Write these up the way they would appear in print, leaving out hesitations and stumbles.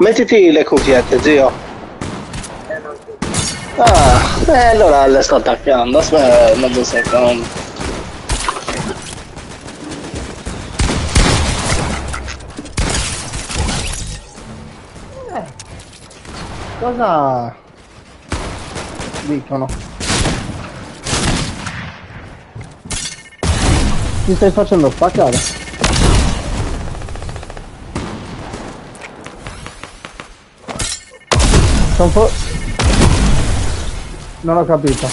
Mettiti le cuffiette, zio. Ah, allora le sto attaccando. Aspetta mezzo secondo. Cosa dicono? Mi stai facendo spaccare? Non ho capito.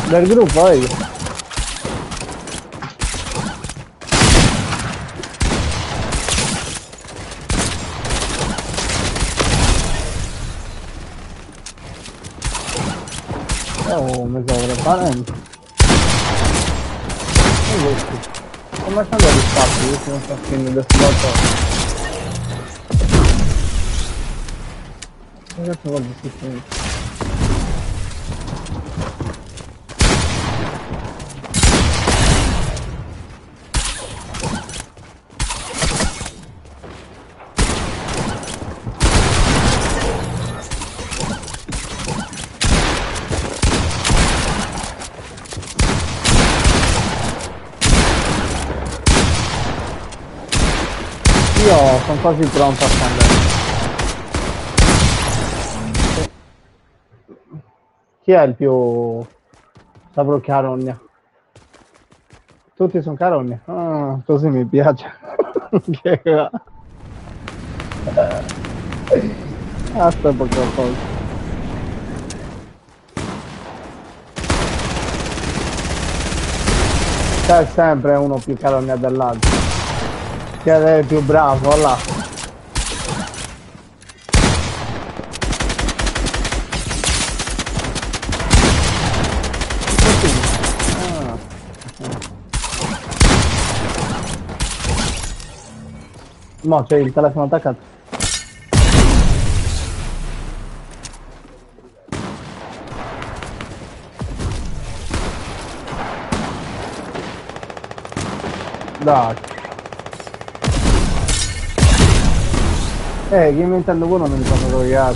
Del gruppo, Oh, mi sto preparando. Come stanno gli spazi? Io non sto finendo questo moto. Cosa ci vuole di finire? Io sono quasi pronto a scendere. Chi è il più saprò carogna? Tutti sono carogna. Ah, così mi piace. Aspetta poco a poco. C'è sempre uno più carogna dell'altro. Chi è il più bravo là? No, c'è il telefono attaccato. Dai. Che Nintendo 1 non mi fanno cagare.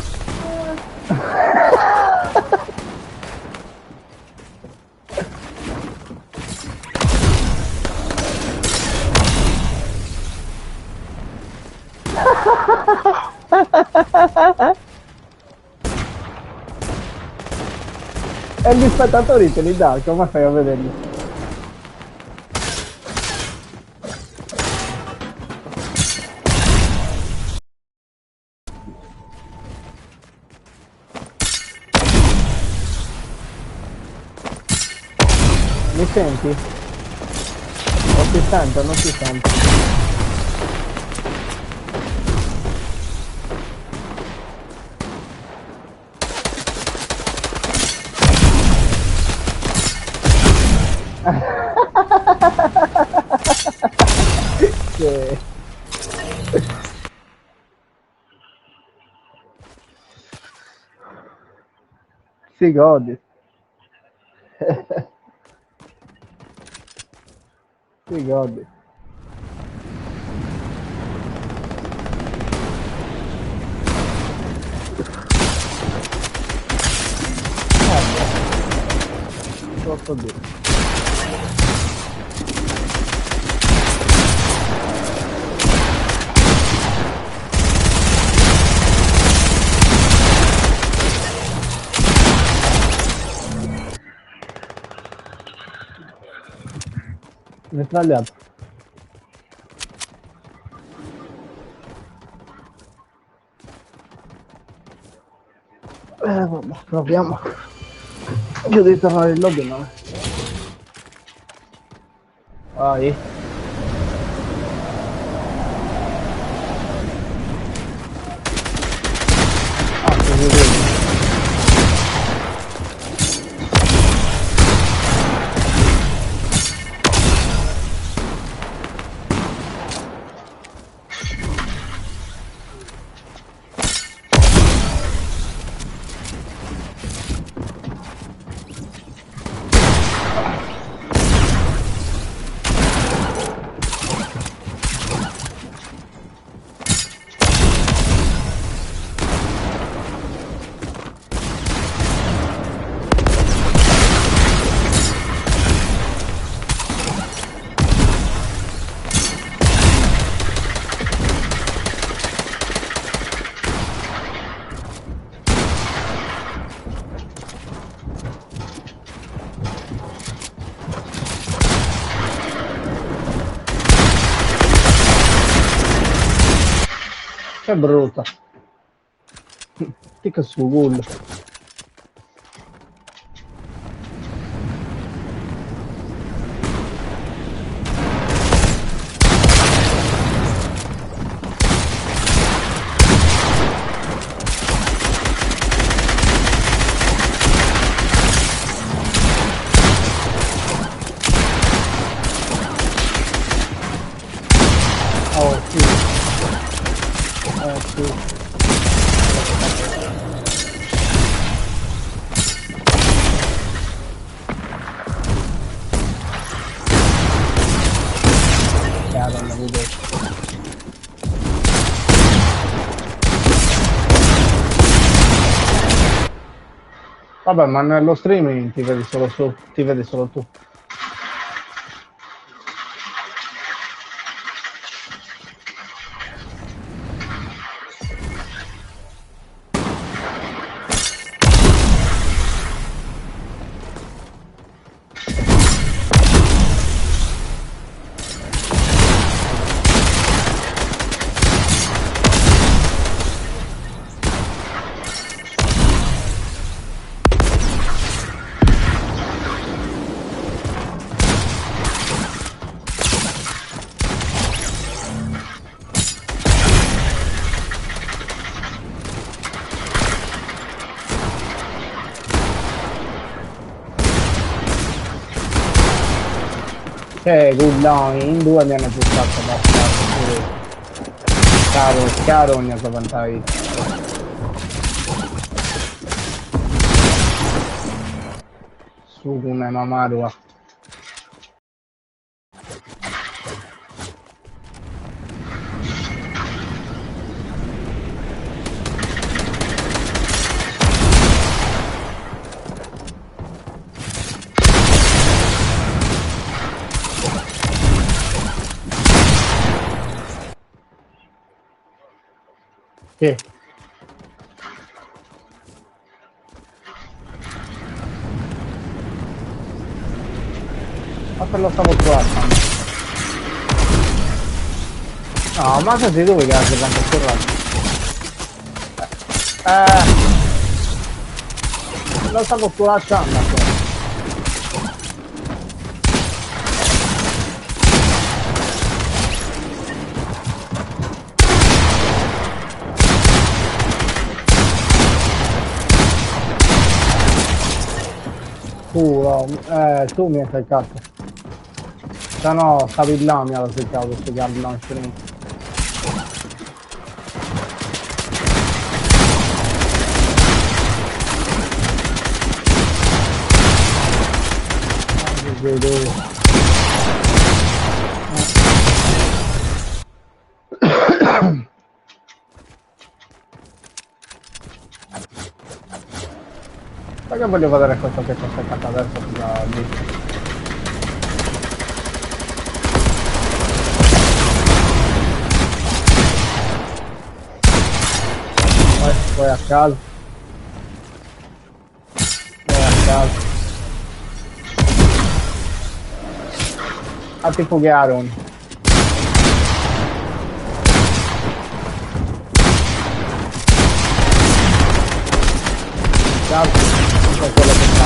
E gli spettatori te li dà, come fai a vederli? Mi senti? Non ti sento, non ti sento. Sì. Si godi. Si godi. Posso dire. Mi è sbagliato. Vabbè, proviamo. Io devo tornare in lobby, no? Vai. Ah, così vedi. Che brutta. Ticca su culo. Oh sì. Sì. Chiaro, non vedo. Vabbè, ma nello streaming ti vedi solo su, ti vedi solo tu. Culloni, in due mi hanno pussato bastardo. Chiaro, ogni vantaggio. Su come mamarua. Che? Ma per lo stavo trovando. No, ma sei dove che ha tanto tornato? Lo stavo lasciando. Tu mi hai seccato. Se no, stavi là, mi avevo seccato questo diavolo lanciamento. Perché voglio vedere questo che sto seccato adesso da lì. Vai a casa. Vai a casa. Fatti fugare uno. Ciao, questo è quello che sta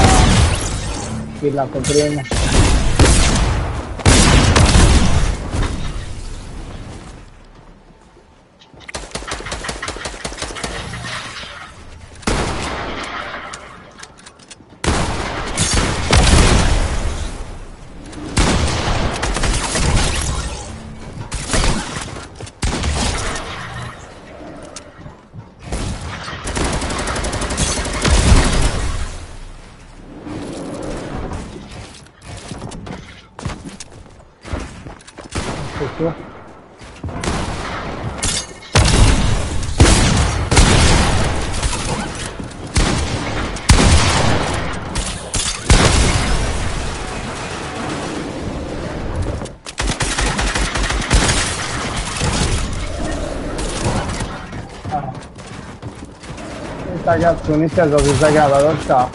killato prima. Tutto. Questa cazzo iniziato si sagata dal ciao.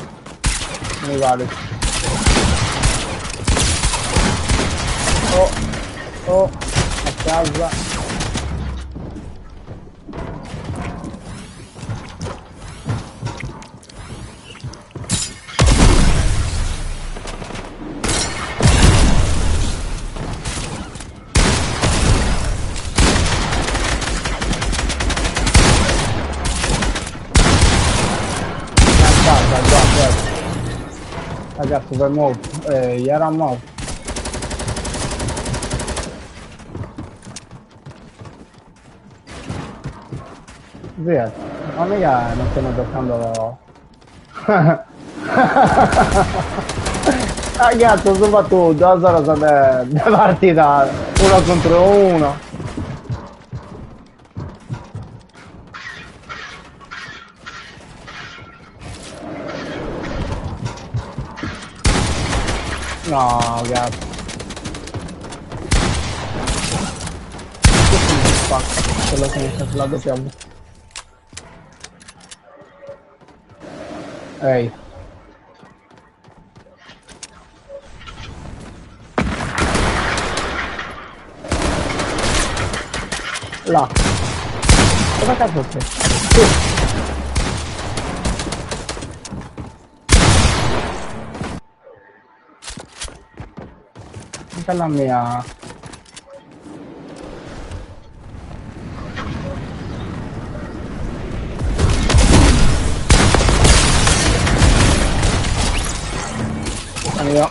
Mi vale. Oh, a casa. Ragazzi, per morto. Gli era morto. Via, ma mica non stiamo giocando. Ragazzi, soprattutto, allora state partita 1 contro 1. No, cazzo. Quello che mi sta sulla doppia. Ehi. Là. Dove cazzo sei? Anche la mia. Io.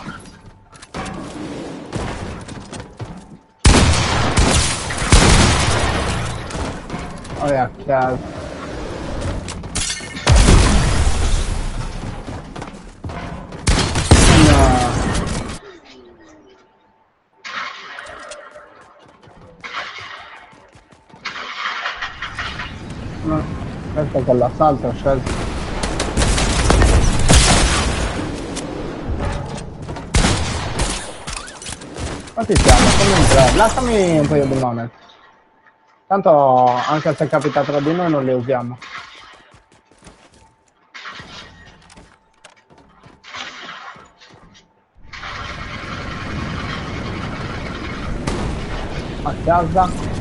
Oh, a casa. No. Aspetta che l'assalto ho scelto. Quanti siamo? Siamo in 3. Lasciami un paio di monete. Tanto anche se capita tra di noi non le usiamo. A casa.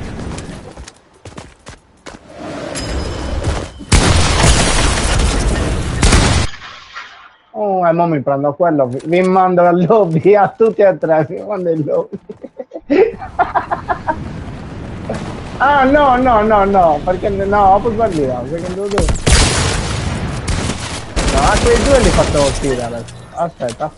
Oh, e mo mi prendo quello, vi mando al lobby a tutti e tre, vi mando il lobby. Ah no, perché no, ho sbagliato, secondo tu. No, a quei due li faccio uscire adesso. Aspetta.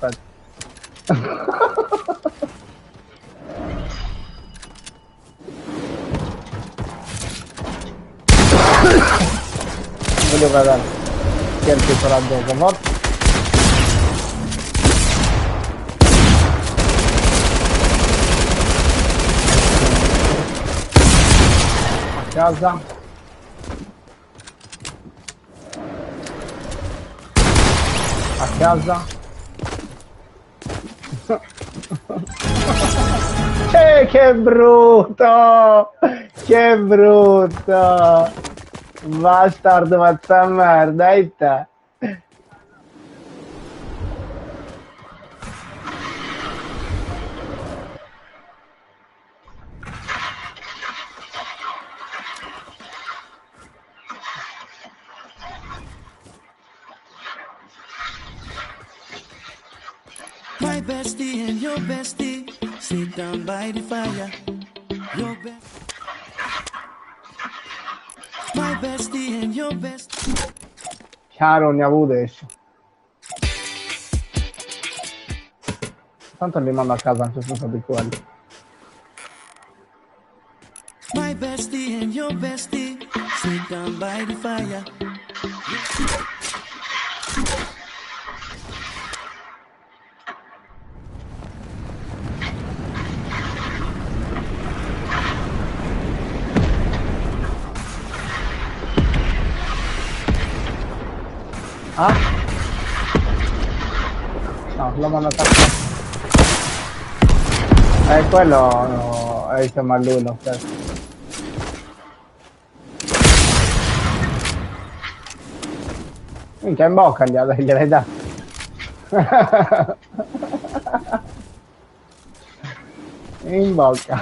Voglio vedere chi è il più coraggioso, forse. Casa. A casa. Che brutto! Che brutto! Bastard, mazza merda, e te? My bestie and your bestie sit down by the fire. Your My bestie and your bestie. Chiaro, ne avevo adesso. Tanto li mando a casa anche senza di quelli. My bestie and your bestie sit down by the fire. Ah? No, l'ho mandato a casa. Quello no, è insieme a lui lo stesso. Minchia, in bocca gliel'hai dato. In bocca.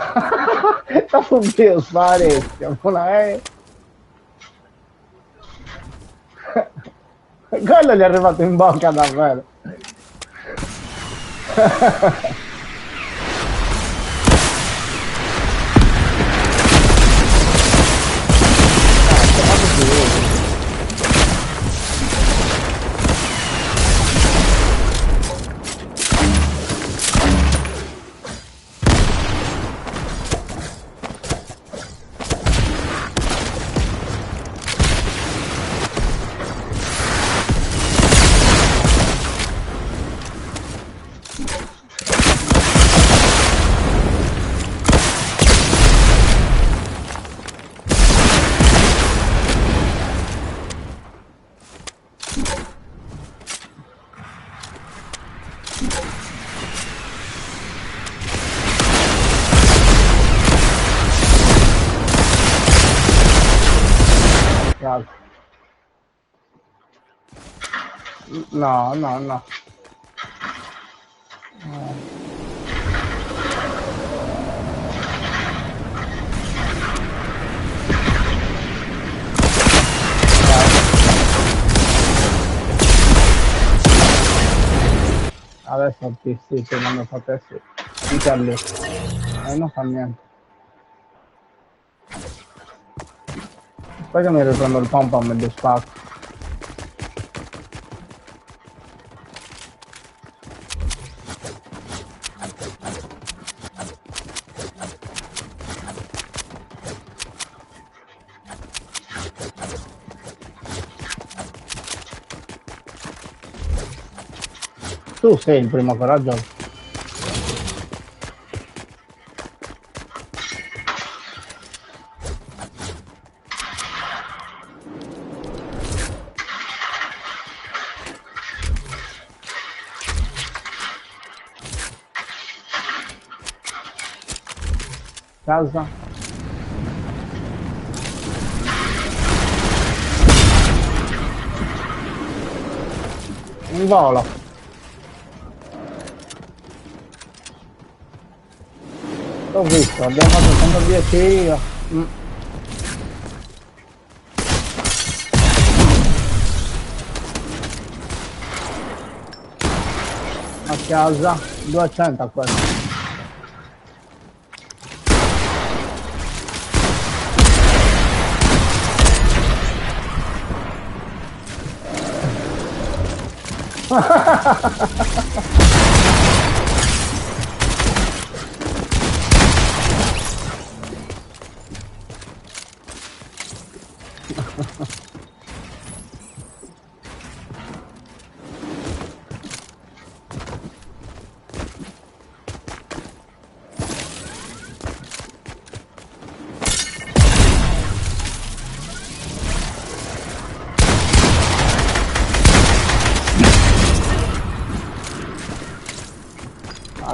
Dopo un po' sparecchio, quello gli è arrivato in bocca davvero. No, no, no. Adesso sì, se non lo facessi, picchiarli. E non fa niente. Poi che mi riprendo il pom pom e li spacco. Tu sei il primo coraggioso. Casa. In volo. L'ho visto, abbiamo fatto 110 io. A casa, 200 a questo.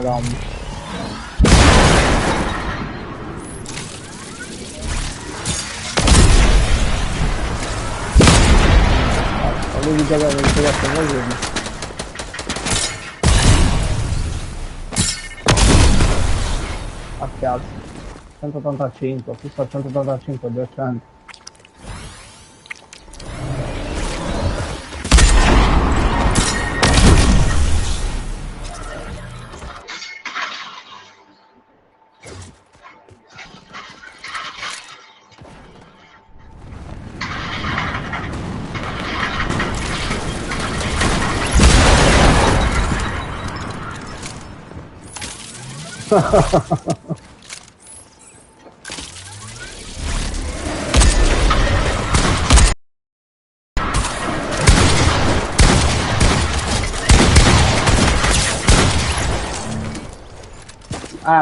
Madonna. Volevi giocare il giocato così. A piazza. 185, qui sta 185, 200.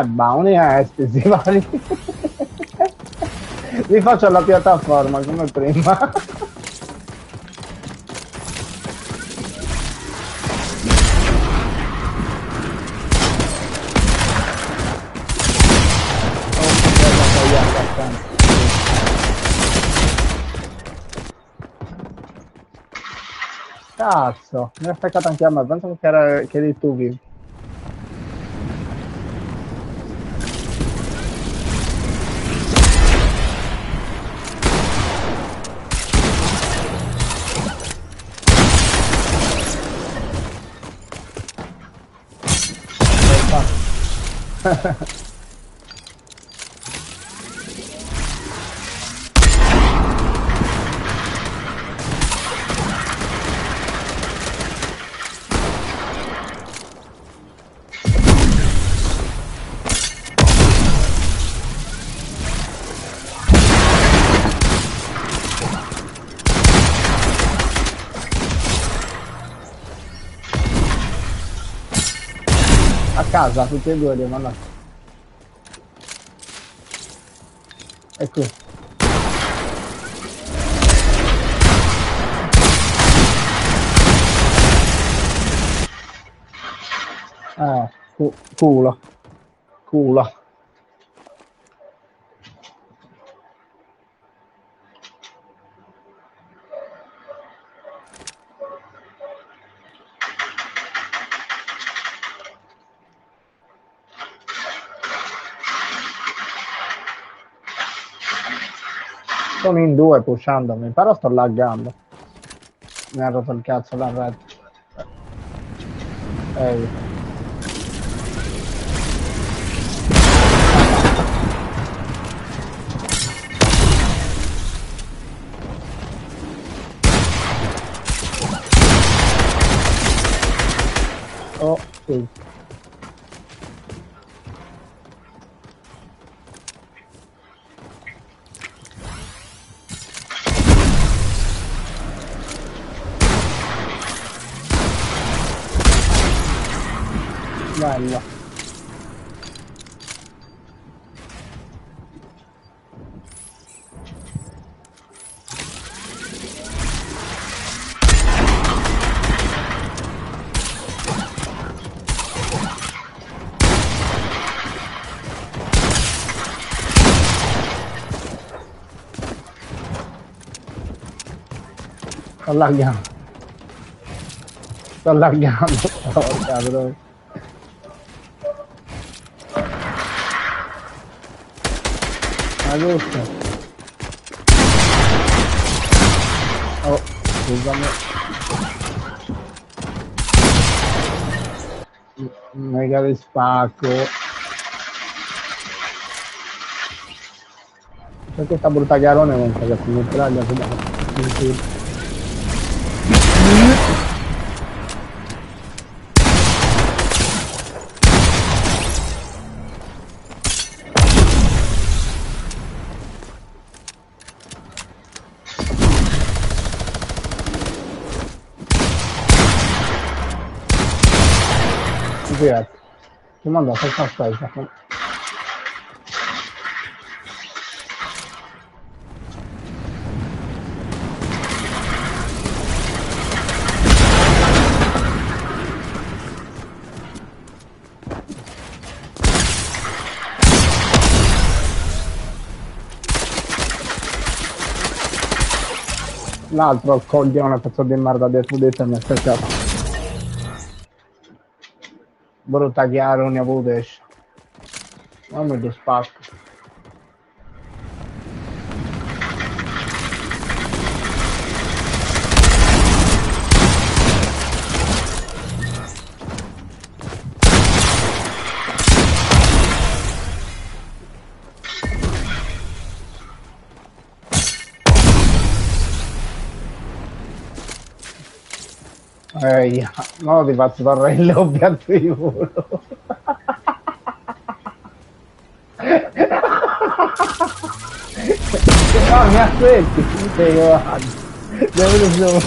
Bounty estesi vari. Vi faccio la piattaforma come prima. Cazzo, mi ha staccato anche a me, penso che eri tu vivo. A casa, tutti e due li ho mandati. E qui. Culo. Culo. Sono in due pushandomi, però sto laggando. Mi ha rotto il cazzo la rete. Ehi. Oh, sì. Bello. Sto laggando. Sto laggando. Porca troia. Ma giusto. Oh, scusami. Mega di spacco. C'è questa brutta chiarone non so che si mitraglia su. Fíjate, ¿qué manda a hacer pasta esa? L'altro coglione pezzo di merda dietro di te mi ha spezzato. Brutta chiaro ne avuto esce. Non mi do spacco. No ti faccio torre il obiettivo. No, mi aspetti, devo no.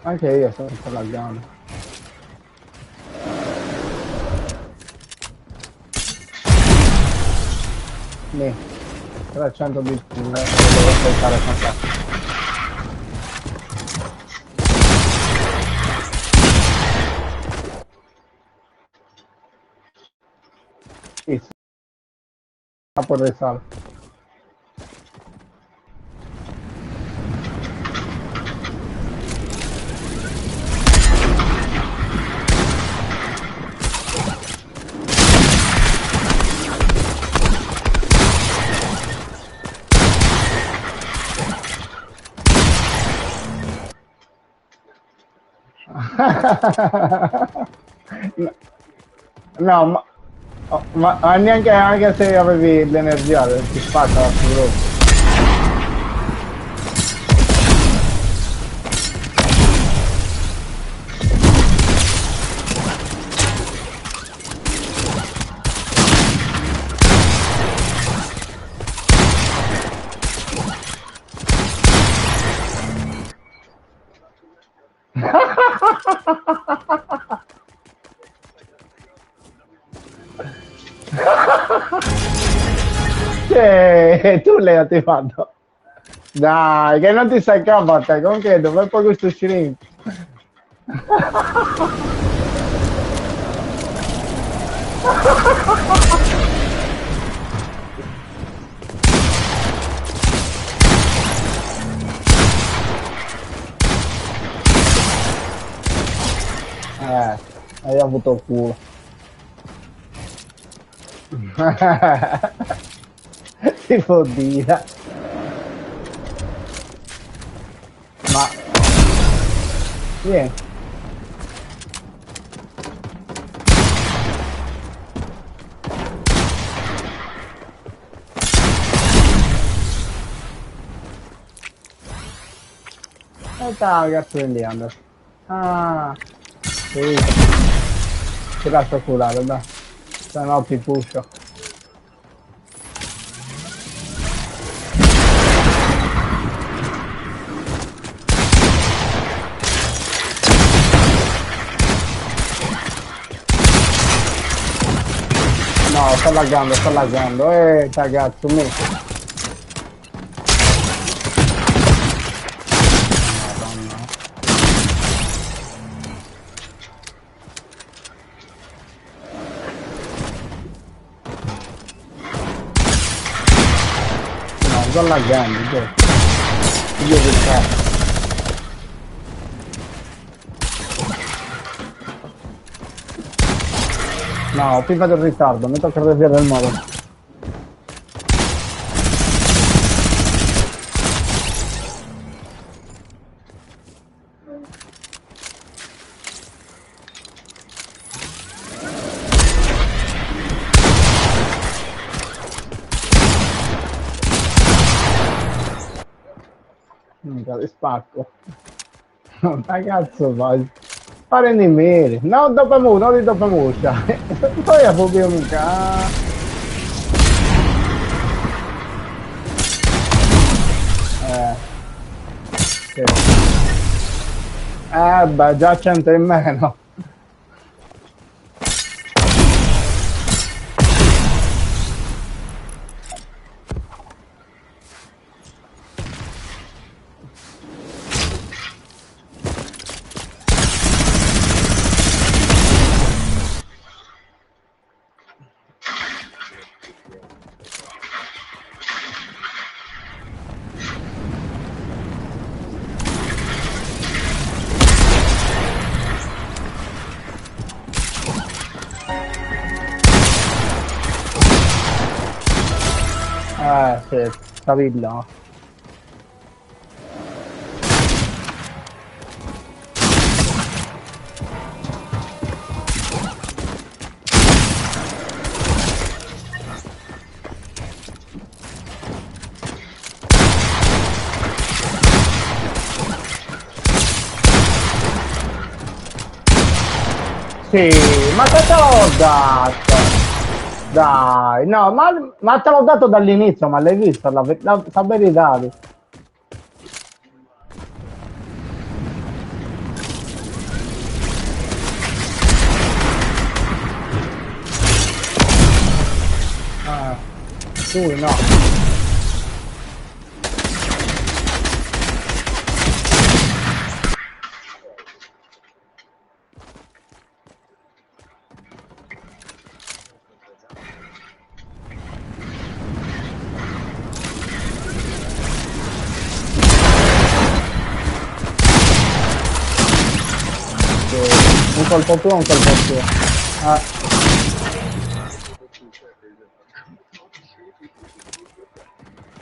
Anche io sto laggando. Lì, 300 bit, devo aspettare fantastico. Sì, capo del sale. No, ma neanche anche se avevi l'energia ti spacca la figura. Tu l'hai attivato. Dai, che non ti sai capire, comunque dove poi questo shrimp? avuto il culo. Si può dire. Ma... Vieni. E cazzo prendi Anders. Ah, sì. Ti lascio curare, dai. Se no ti pusho. No, sta laggando. Ragazzo, mi. Sto laggando, io del cazzo. No, qui vado in ritardo, mi tocca reviare il modo. Minchia, li spacco. Ma cazzo fai? Fare nemici. No, dopo mu, non di dopo muscia. Poi a proprio mica. Sì. Beh, già 100 in meno. Sì, capito. Sì, ma che te l'ho dato? Dai, no, ma te l'ho dato dall'inizio, ma l'hai visto la verità? Ah, tu no. Un colpo più, un colpo più.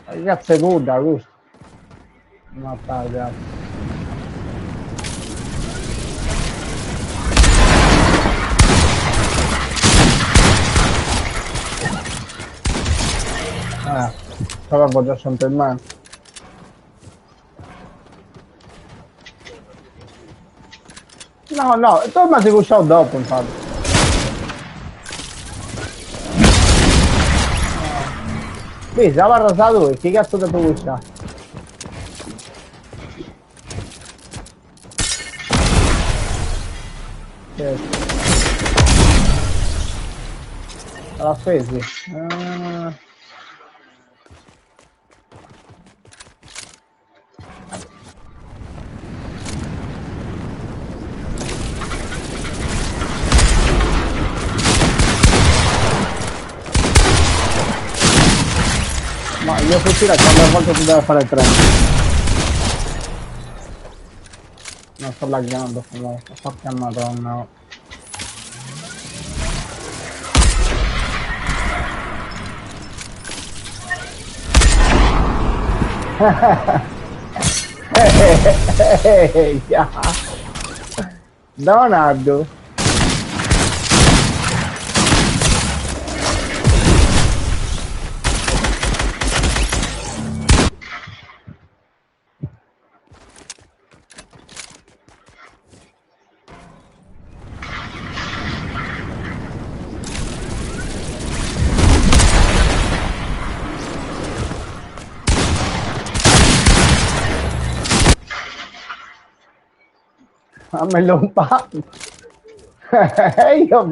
Ragazzi è nuda, giusto? Ma ragazzi. Però già sempre in mano. No, torna ti usciamo dopo, infatti. Vedi, la barra sa lui, che cazzo ti puoi uscire? L'ha spesi? Ma io fucile quando a volte si deve fare il treno. Non sto laggando comunque, porca madonna. Ya. Donald. May lumpa. Io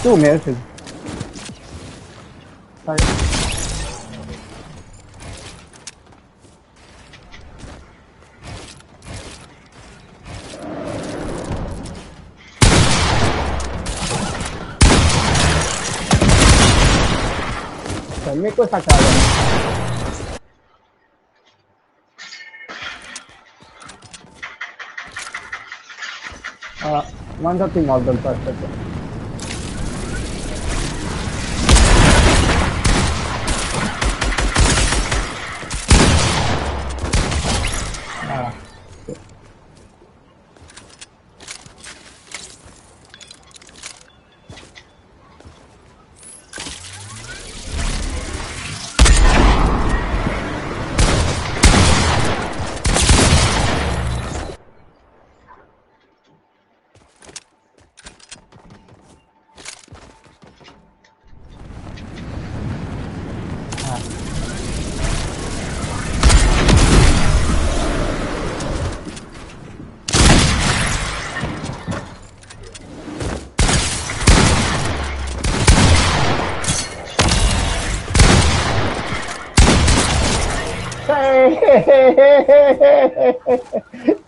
Tu mesmo. Sai. Fermi questa casa. Allora, mangiati molto il perfetto.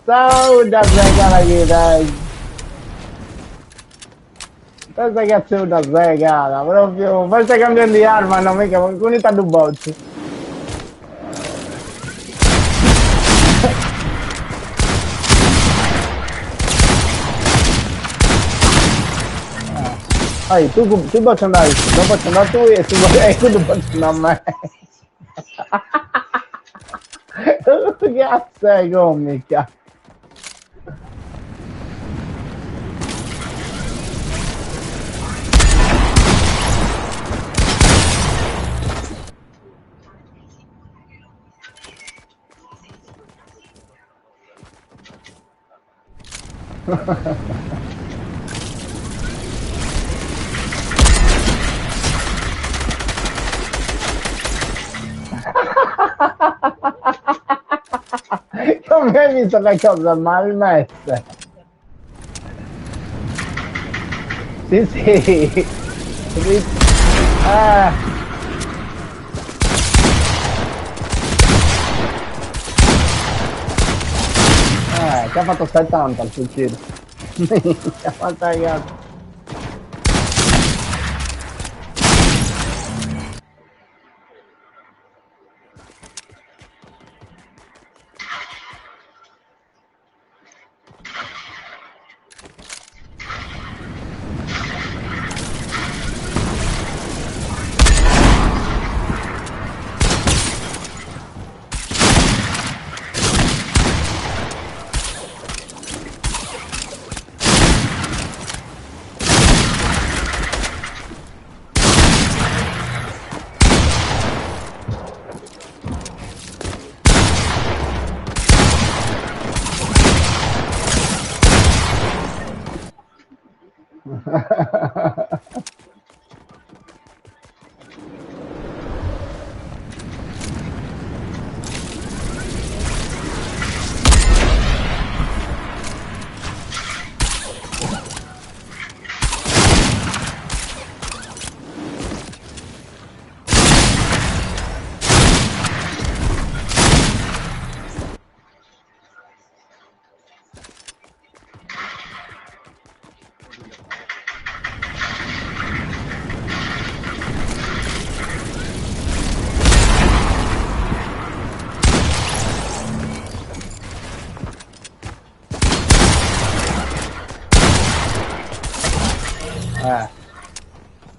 Ciao, udah Zega lagi guys. Questa ragazzi è una Zega, proprio, forse cambiando di arma, non mica, con i tanto bot. Tu poți andare, nu poți andare tu, e tu nu poți andare mai. Cazzo è comica. Come hai visto le cose malmesse? Sì, sì. Che ha fatto 70 il fucile. Che ha fatto ragazzi.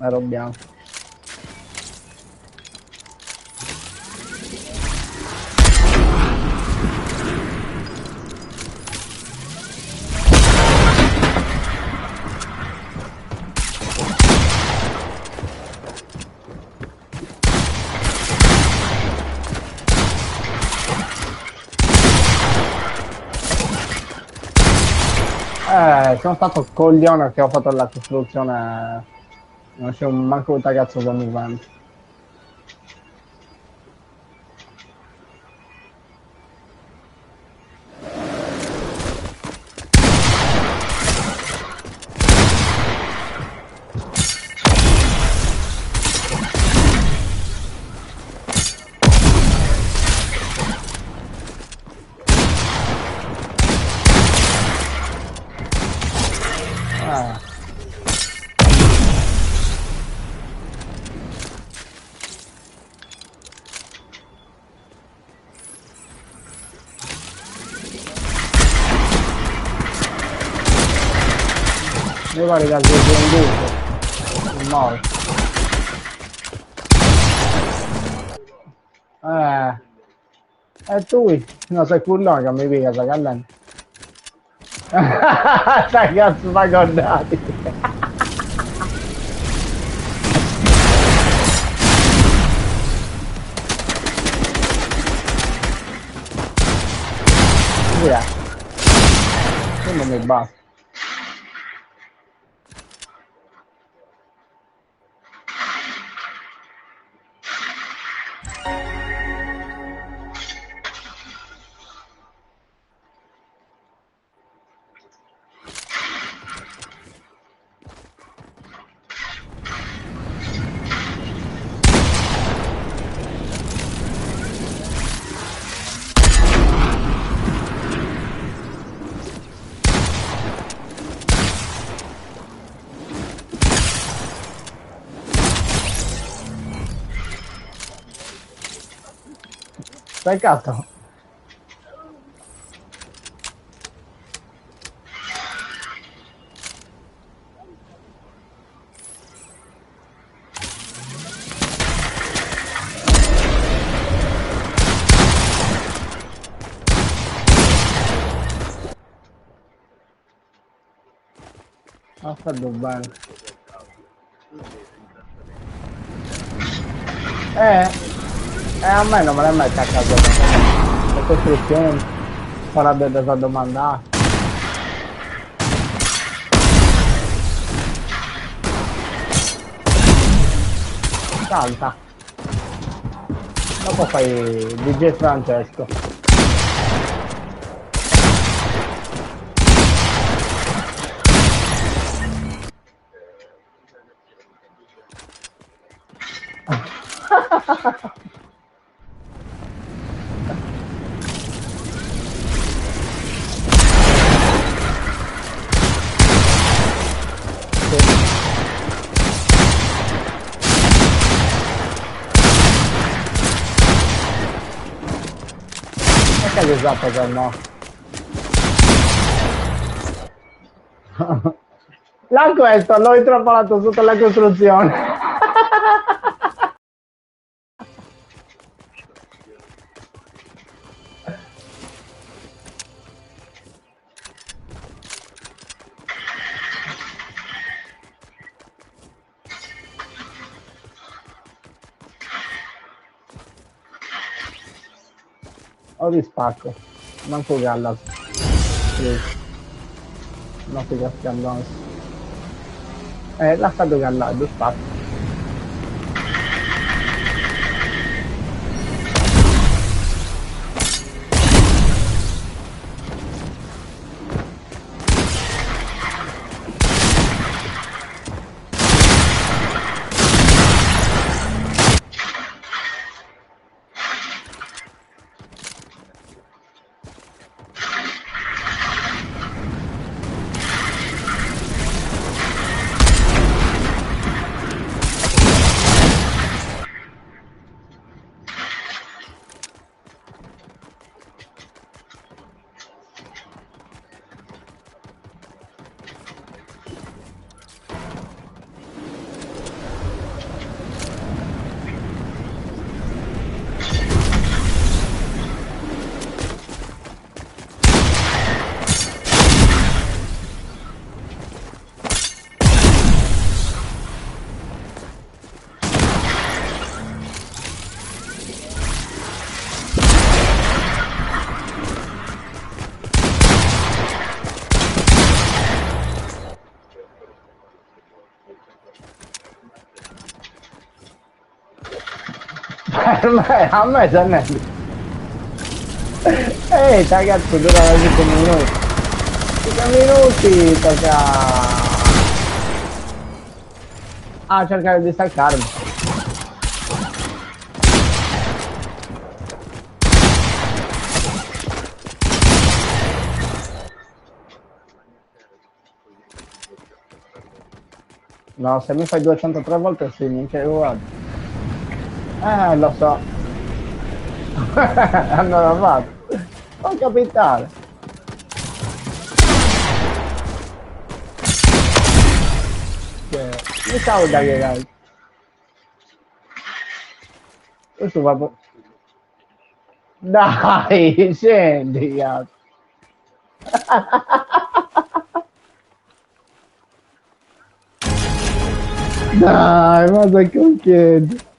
Ero bianco. Sono stato coglione che ho fatto la costruzione. Non c'è un manco un ragazzo che mi vende. Mi pare che sia venduto. No. E tu? No, sei cullone che mi piace, sta callando. Stai cazzo spagondati. Via. Tu non mi basta. Stai cazzo? Ha fatto bene. A me non me l'hai mai attaccato. Le costruzioni farebbe da domandare. Salta. Dopo fai DJ Francesco. Che esatto che no. Là questo l'ho intrappolato sotto la costruzione. O di spacco, manco Gallas. Sì. Non si cascando. Lasciato Gallas, di spacco. A me Giannelli. Ragazzi, dura 5 minuti. 5 minuti tocca a cercare di staccarmi. No, se mi fai 203 volte sì, minchia guarda. Lo so. Hanno fatto. Oh capitale. Mi stavo da che questo va. Dai, scendi, cazzo. Dai, ma sai che chiedi?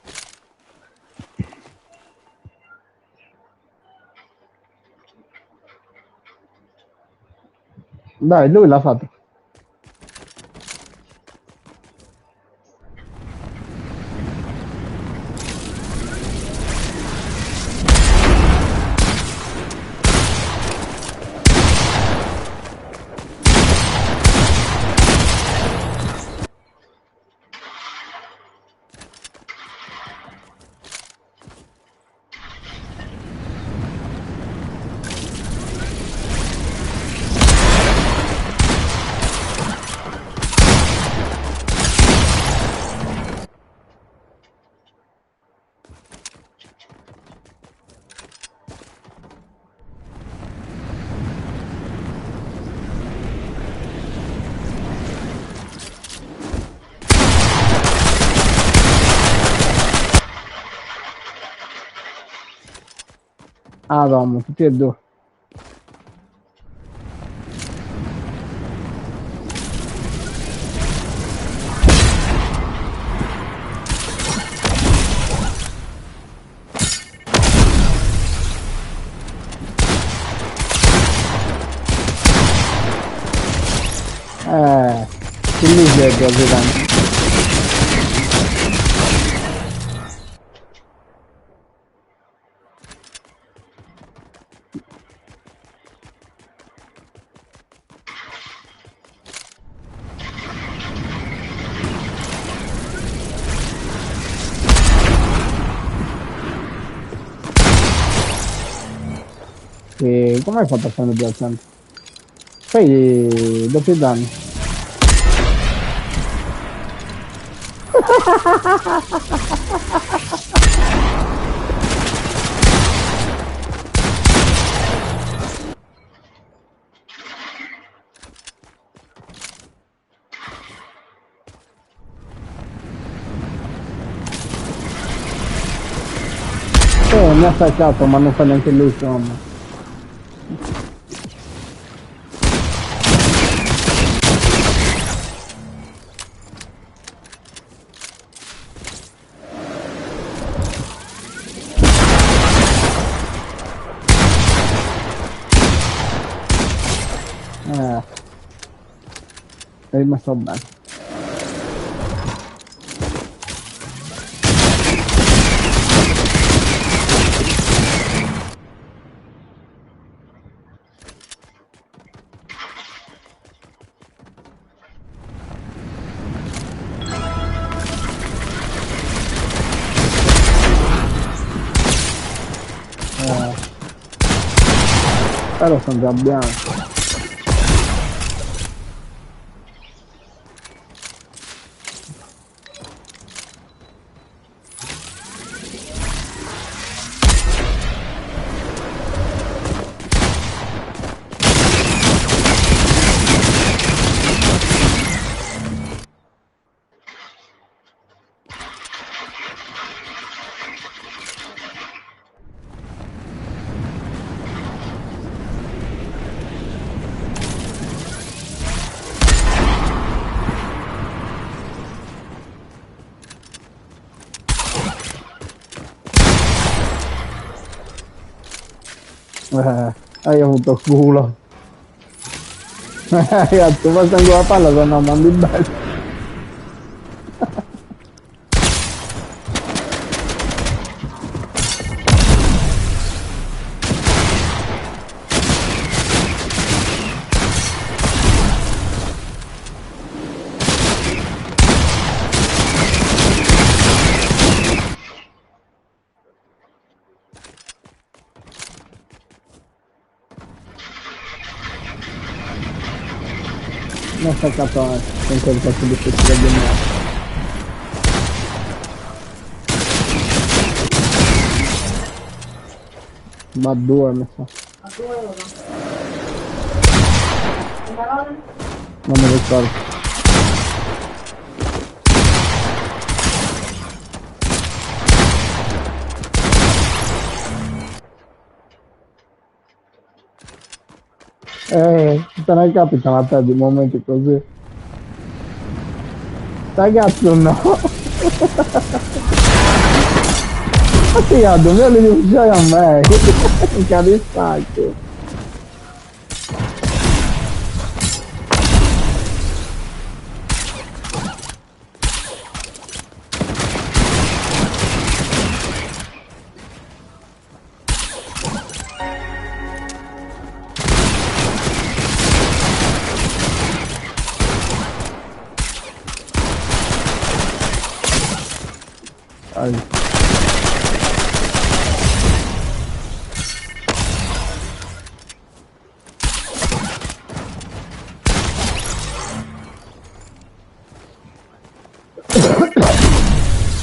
Dai, lui l'ha fatto. Ah, Dom, tutti e due. Che lì è così tanto. E come hai fatto a fare più al centro? Fai doppio danni. Mi ha staccato ma non fa neanche lui insomma. È rimasto bene. Però sono già bianchi. Hai avuto culo. Ragazzi, passando la palla sono andando in bello. Non sta cazzo con quel cazzo di festival di merda. Ma due mi sa. Non mi ricordo. Te ne capitano a te di momenti così. Ragazzo no. Ma ti guardo, me li dici a me. Mica di stacco. Ai.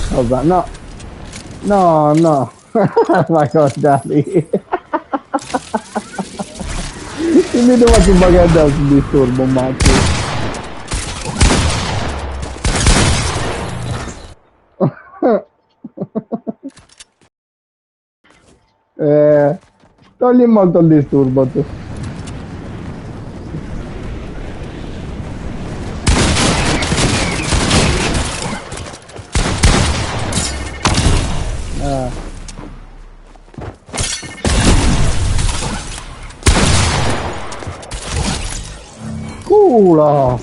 Cosa? No. No, no. Ma cosa lì? Mi devo ti bagare sul disturbo, mazzo. Togli molto il disturbo tu. Culo!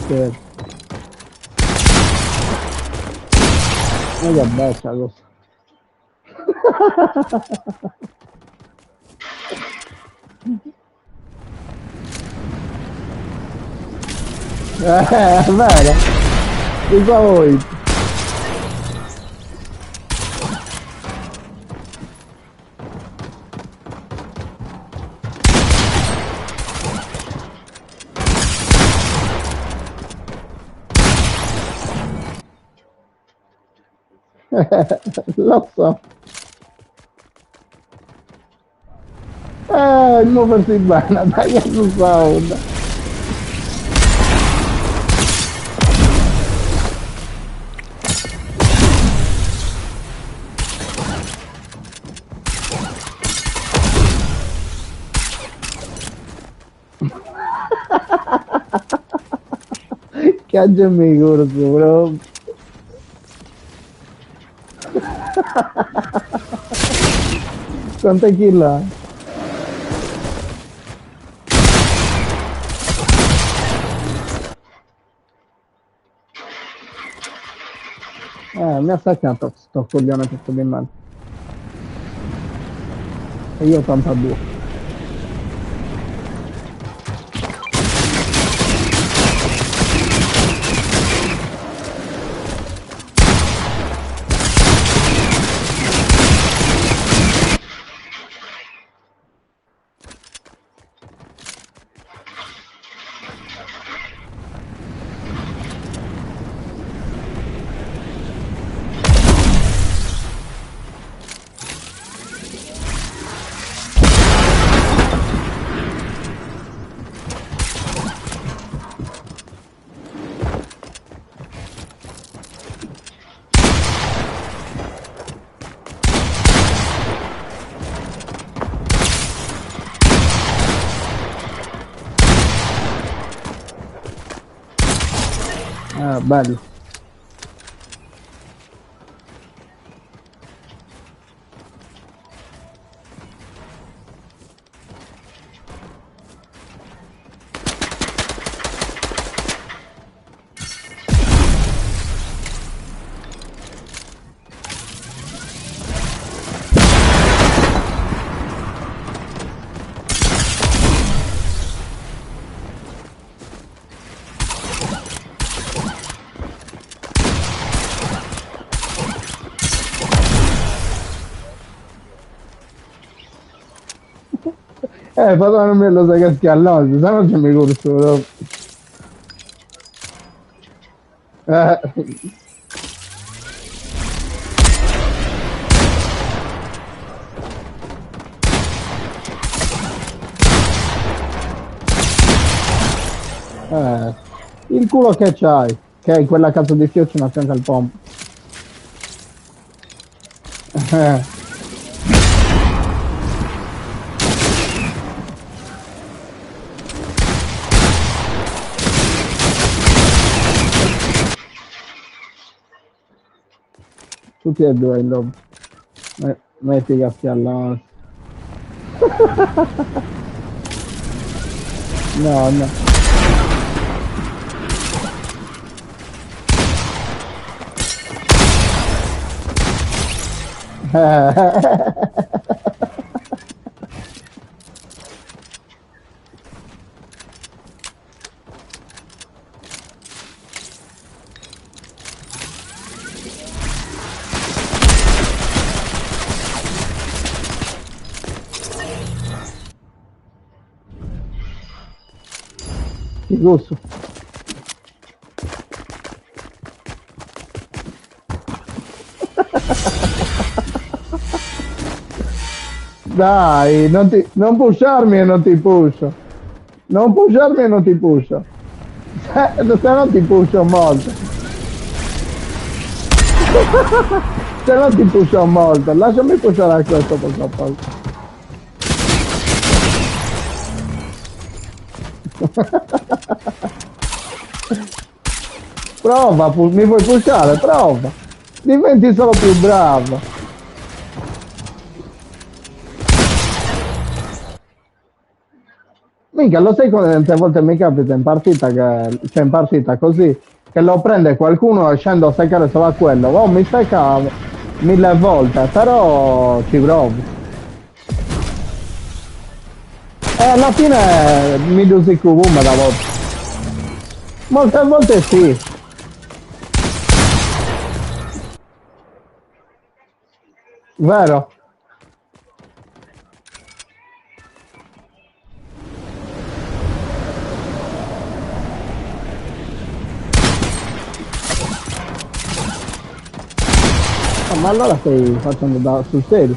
Sì. Ma che bella cosa. È vero. Cosa vuoi? Lo so. Muoversi bene, dai che su sound. Che mi corso, bro. Quante kill ha? Mi ha staccato sto coglione tutto di mano. E io 82. Bello. Però non me lo sai che schiallone, se no c'è mi corso. Eh, il culo che c'hai, che hai quella cazzo di fiocina a fianco al pompo. Eh, tutti e due il lobo. Metti che schiallone. No, no. Che gusto. Dai, non pusharmi e non ti pusho. Non pusharmi e non ti pusho. Se no ti pusho molto. Se no ti pusho molto. Lasciami pushare a questo poco a poco. Prova, mi vuoi pushare? Prova. Diventi solo più bravo. Minchia, lo sai quante volte mi capita in partita, cioè in partita così, che lo prende qualcuno e scendo a seccare solo a quello. Oh, mi secca 1000 volte, però ci provo. E alla fine mi usi Kuvuma da volta. Molte volte sì. Vero? Ma allora stai facendo sul serio?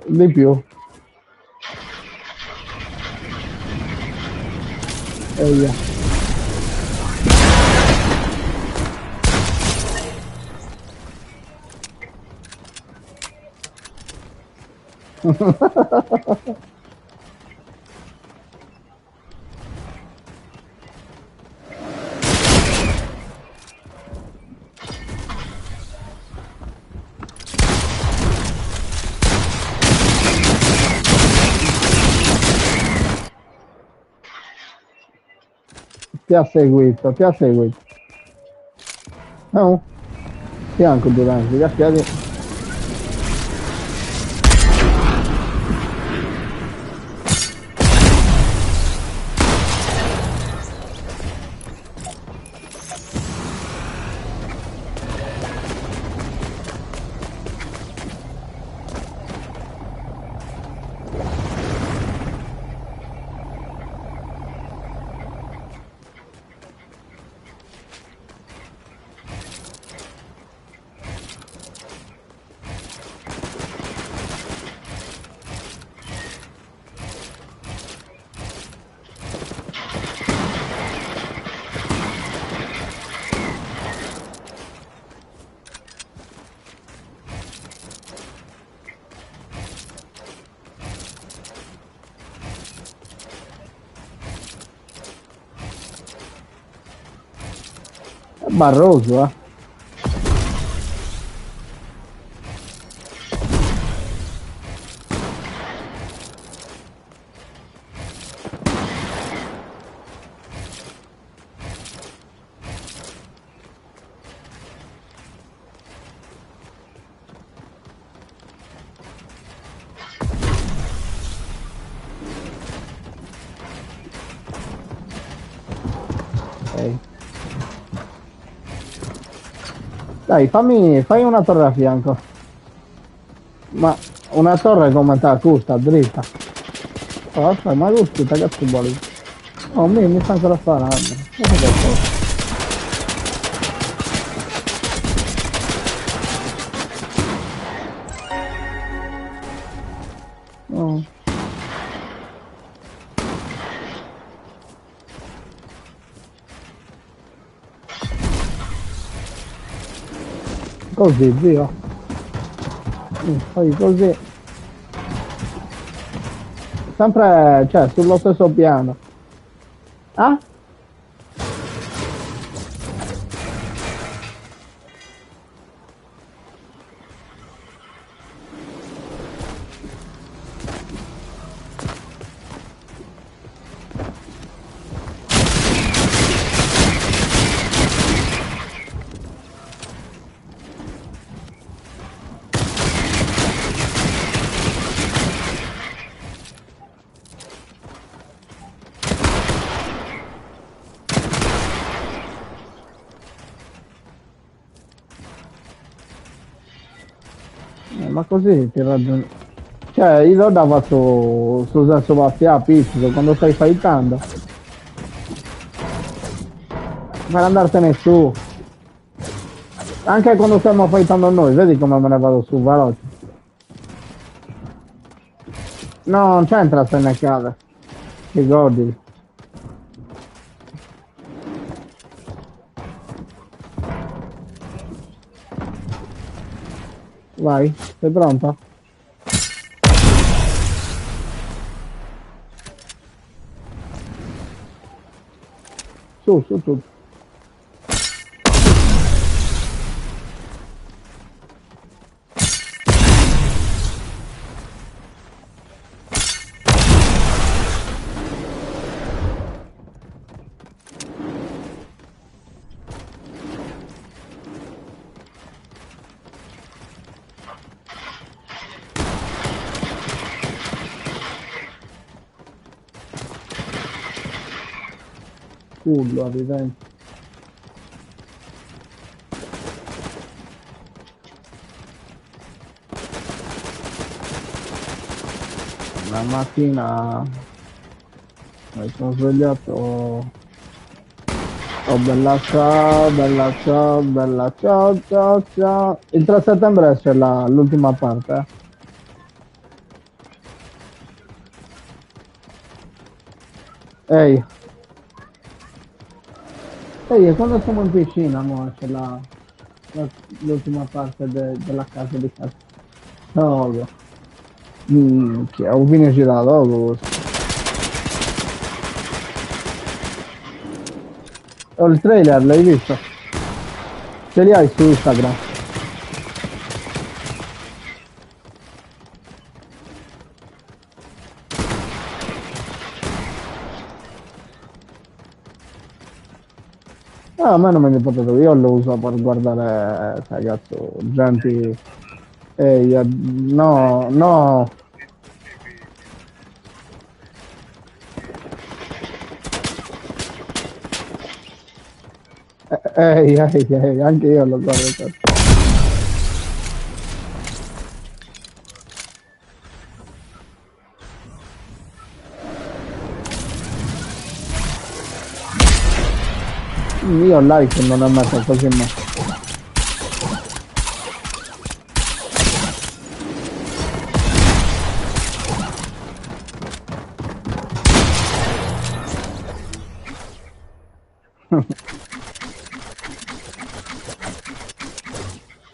Di più. Eia. Ti ha seguito, ti ha seguito. No? Fianco durante, cascati. È barroso, eh. Dai, fai una torre a fianco. Ma una torre come te, giusta, dritta. Oh, aspetta, ma giusto, cazzo vuoi? Oh, mi sta ancora sparando. Cosa che fa? Oh. Così, zio. Fai così. Sempre, cioè, sullo stesso piano. Ah? Ma così ti ragioni. Cioè, io lo davo su senso battia pizzico quando stai fightando. Per andartene su. Anche quando stiamo fightando noi, vedi come me ne vado su, veloce. No, non c'entra se ne cade. Ti godi. Vai, sei pronta? Su. Culo, evidente. La mattina mi sono svegliato. Oh, bella ciao. Il 3 settembre esce l'ultima parte. Ehi, ehi, e quando siamo in piscina, mo, c'è l'ultima parte della casa di casa. No, che ho fine girato. Ho il trailer, l'hai visto? Ce li hai su Instagram. No, a me non me ne potete, io lo uso per guardare, sai, cazzo, gente. No. Anche io lo guardo. Cazzo. Io like non ho messo così ma.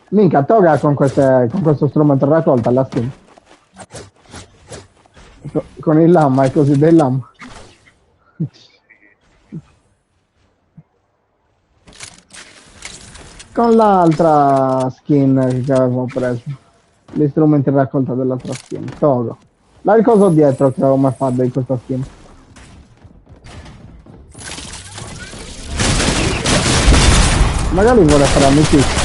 Minchia, toga con questo strumento raccolta alla skin. Con il lama, è così del lama. Con l'altra skin che avevo preso. Gli strumenti raccolta dell'altra skin. Togo. Là il coso dietro che come fa di questa skin. Magari vuole fare amicizia.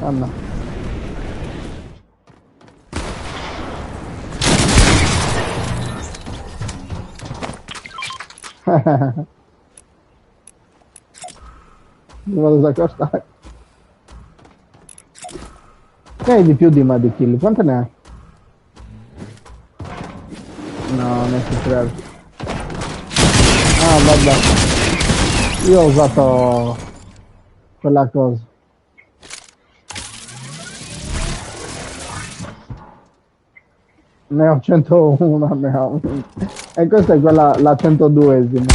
Ah no. Mi vado ad accostare. Ne hai di più di me di kill, quante ne hai? No, ne ci credo. Ah, vabbè. Io ho usato quella cosa. Ne ho 101, ne ho. E questa è quella, la 102esima.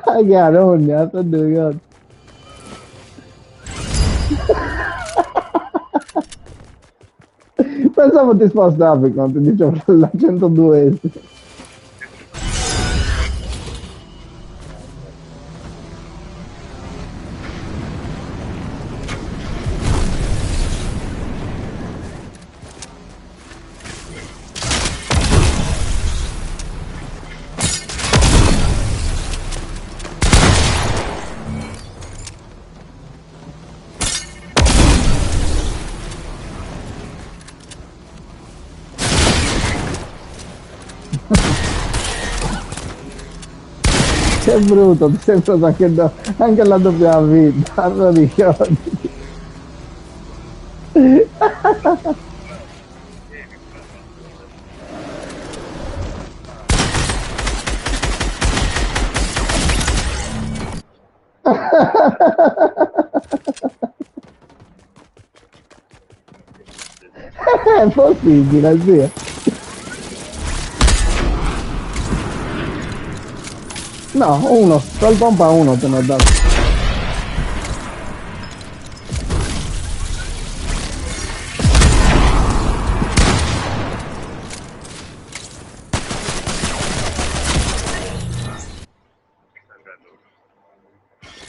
Ah, che arogna, sono due cose. Pensavo ti spostavi quando ti dicevo la 102esima. Che brutto, ti sei preso anche, anche la doppia vita, lo ricordi? È possibile, sì. No, uno, col pompa uno te ne ho dato.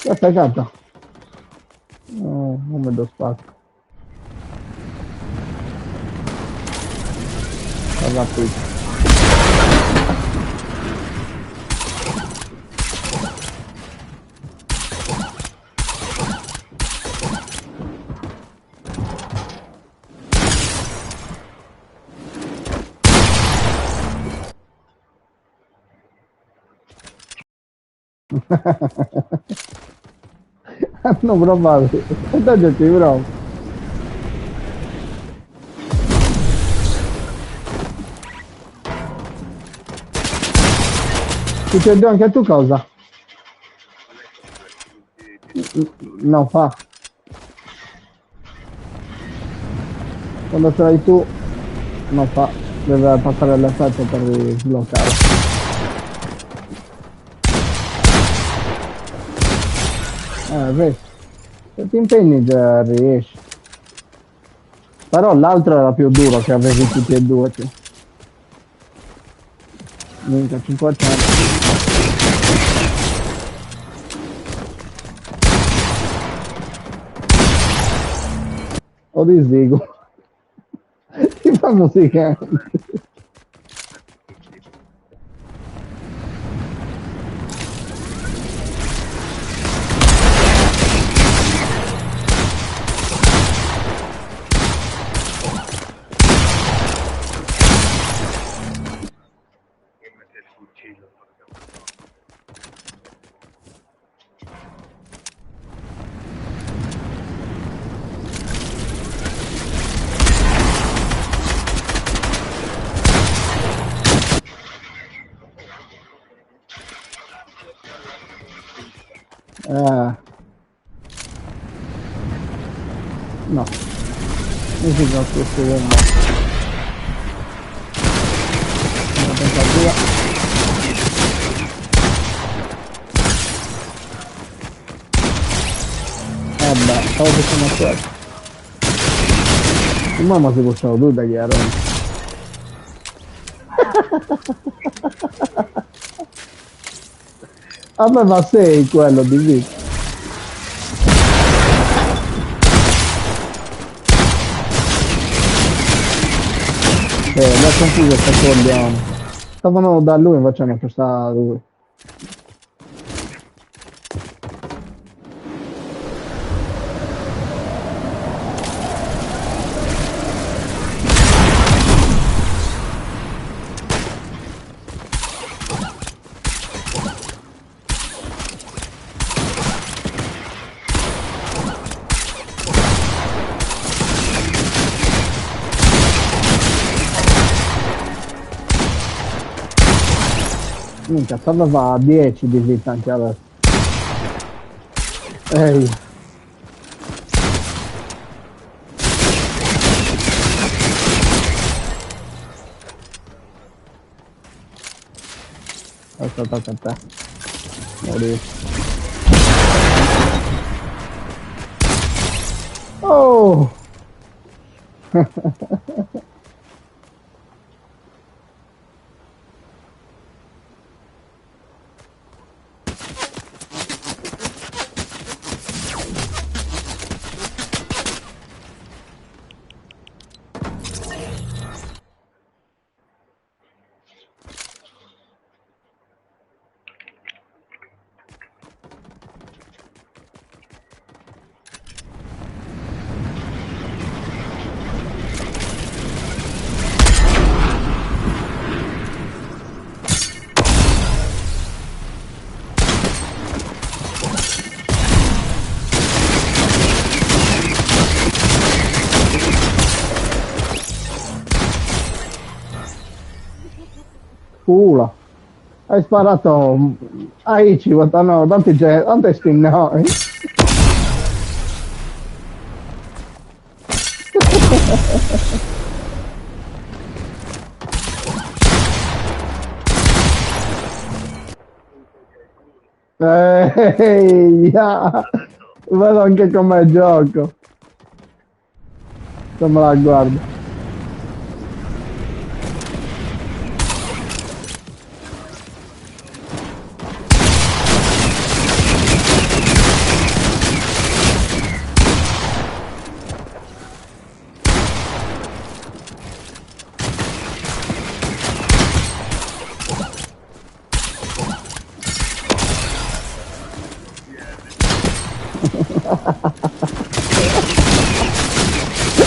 Questa è carta. Oh, non mi do spazio. Guarda qui. Hanno provato. E dai, ci provo. Ti chiedo anche tu cosa? No, fa. Quando sarai tu, non fa. Deve passare l'effetto per sbloccare. Vedi. Se ti impegni già riesci. Però l'altro era più duro che avevi tutti e due. Cioè. Minchia, 500. O disdico. Ti fa musica. No, mi si fa questo bomba. Una tentativa. Beh, stavo facendo a questo. Mamma si può tu da chiaro. Vabbè, ma sei quello di lì. Adesso anche io sto andiamo. Stavano da lui, facciamo questa lui. Minchia, Salva va a 10 di vita anche adesso. Ehi. Adesso tocca a te. Morire. Oh! Culo. Hai sparato a Ichigo, no, tante spinnoi. Ehi, yeah. Vedo anche come gioco. Se me la guardo.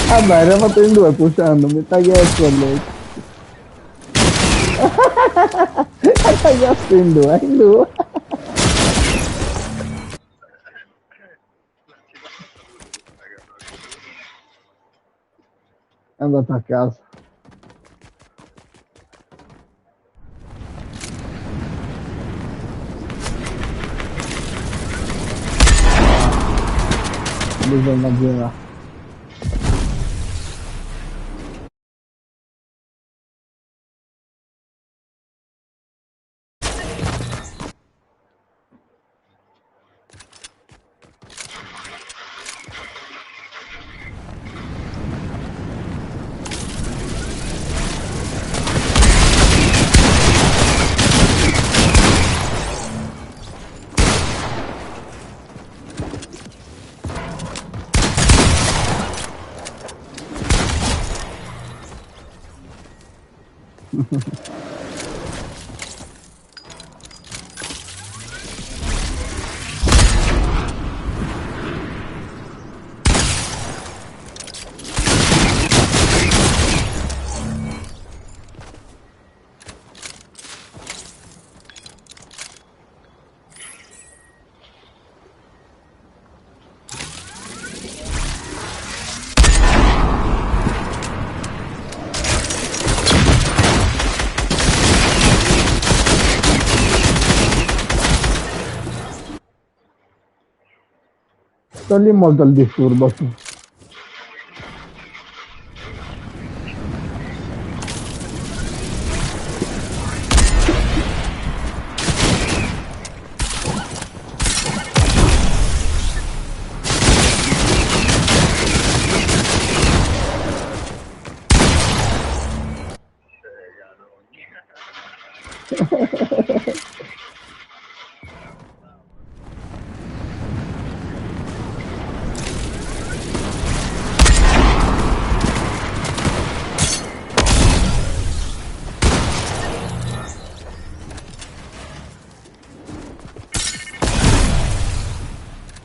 Vabbè, ne ho fatto in due pushando, mi tagliato lì. Hai tagliato in due, in due. È andato a casa. Bisogna girare. Togli molto il disturbo tu.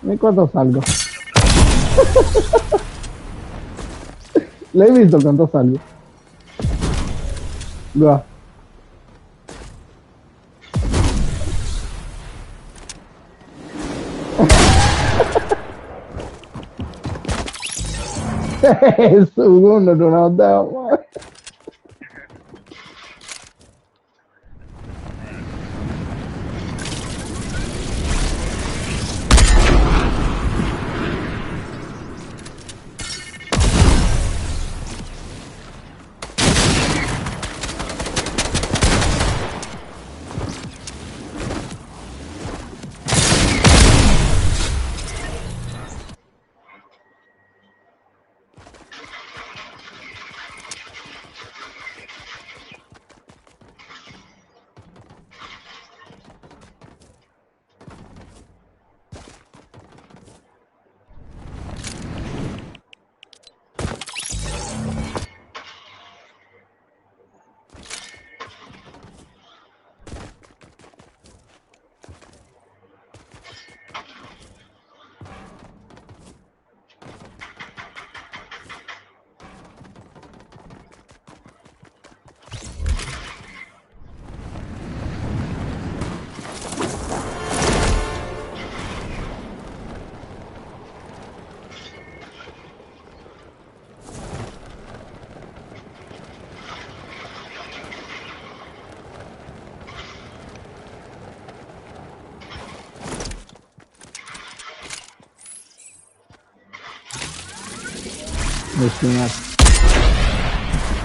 E quanto salgo? L'hai visto quanto salgo? Guarda. Secondo non ho dato. destinato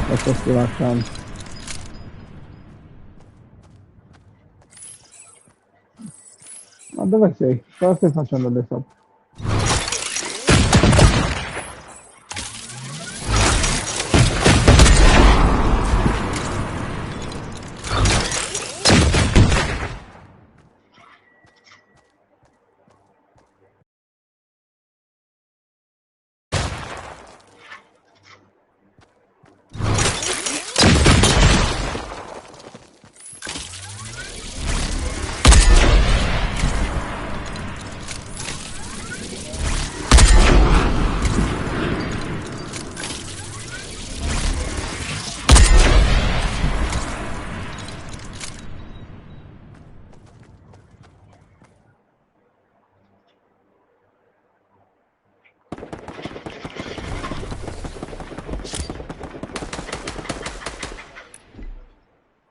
a questi vacanze. Ma dove sei? Cosa stai facendo adesso?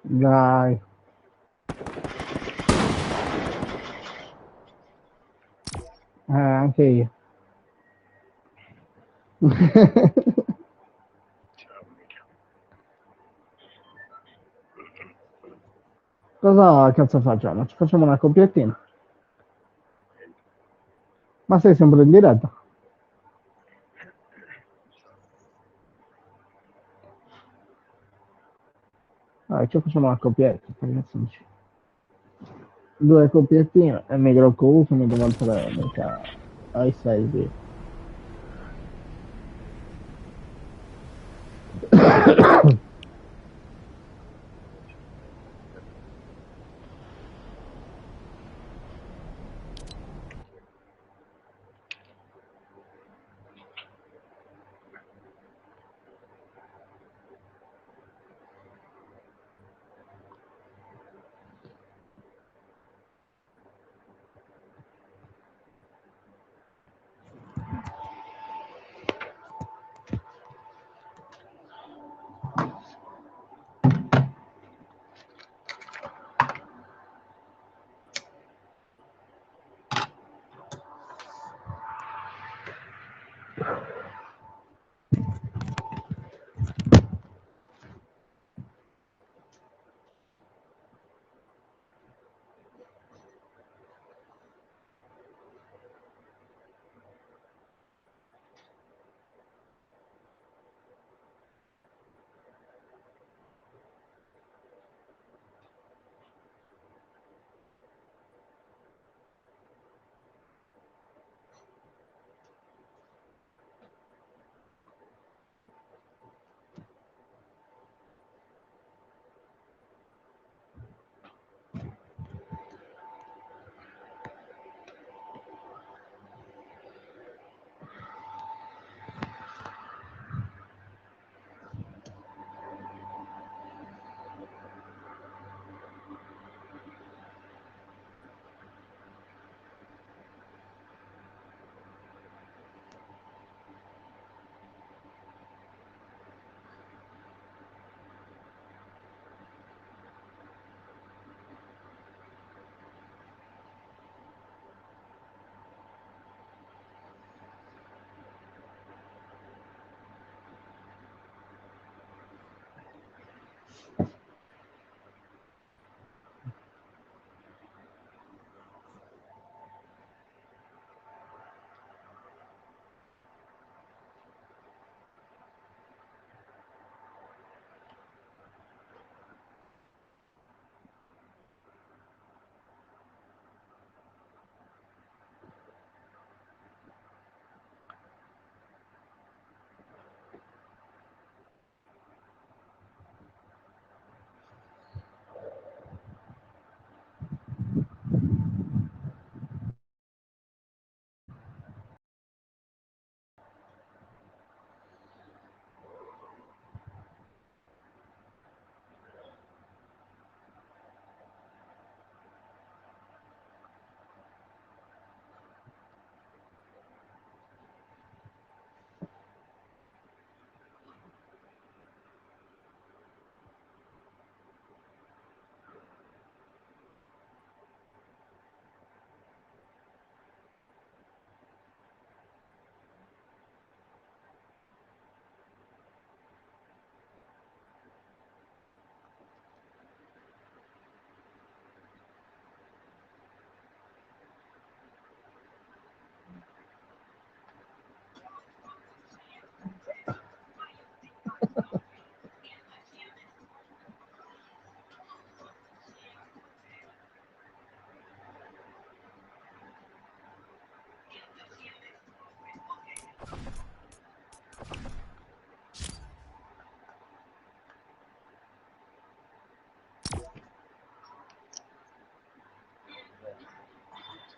Dai, anche io. Cosa cazzo facciamo? Ci facciamo una coppiettina? Ma sei sempre in diretta? Dai, ci facciamo una coppietta, che cazzo dici? Due coppiettine e mi gioco uso mi devo alzare mica ai 6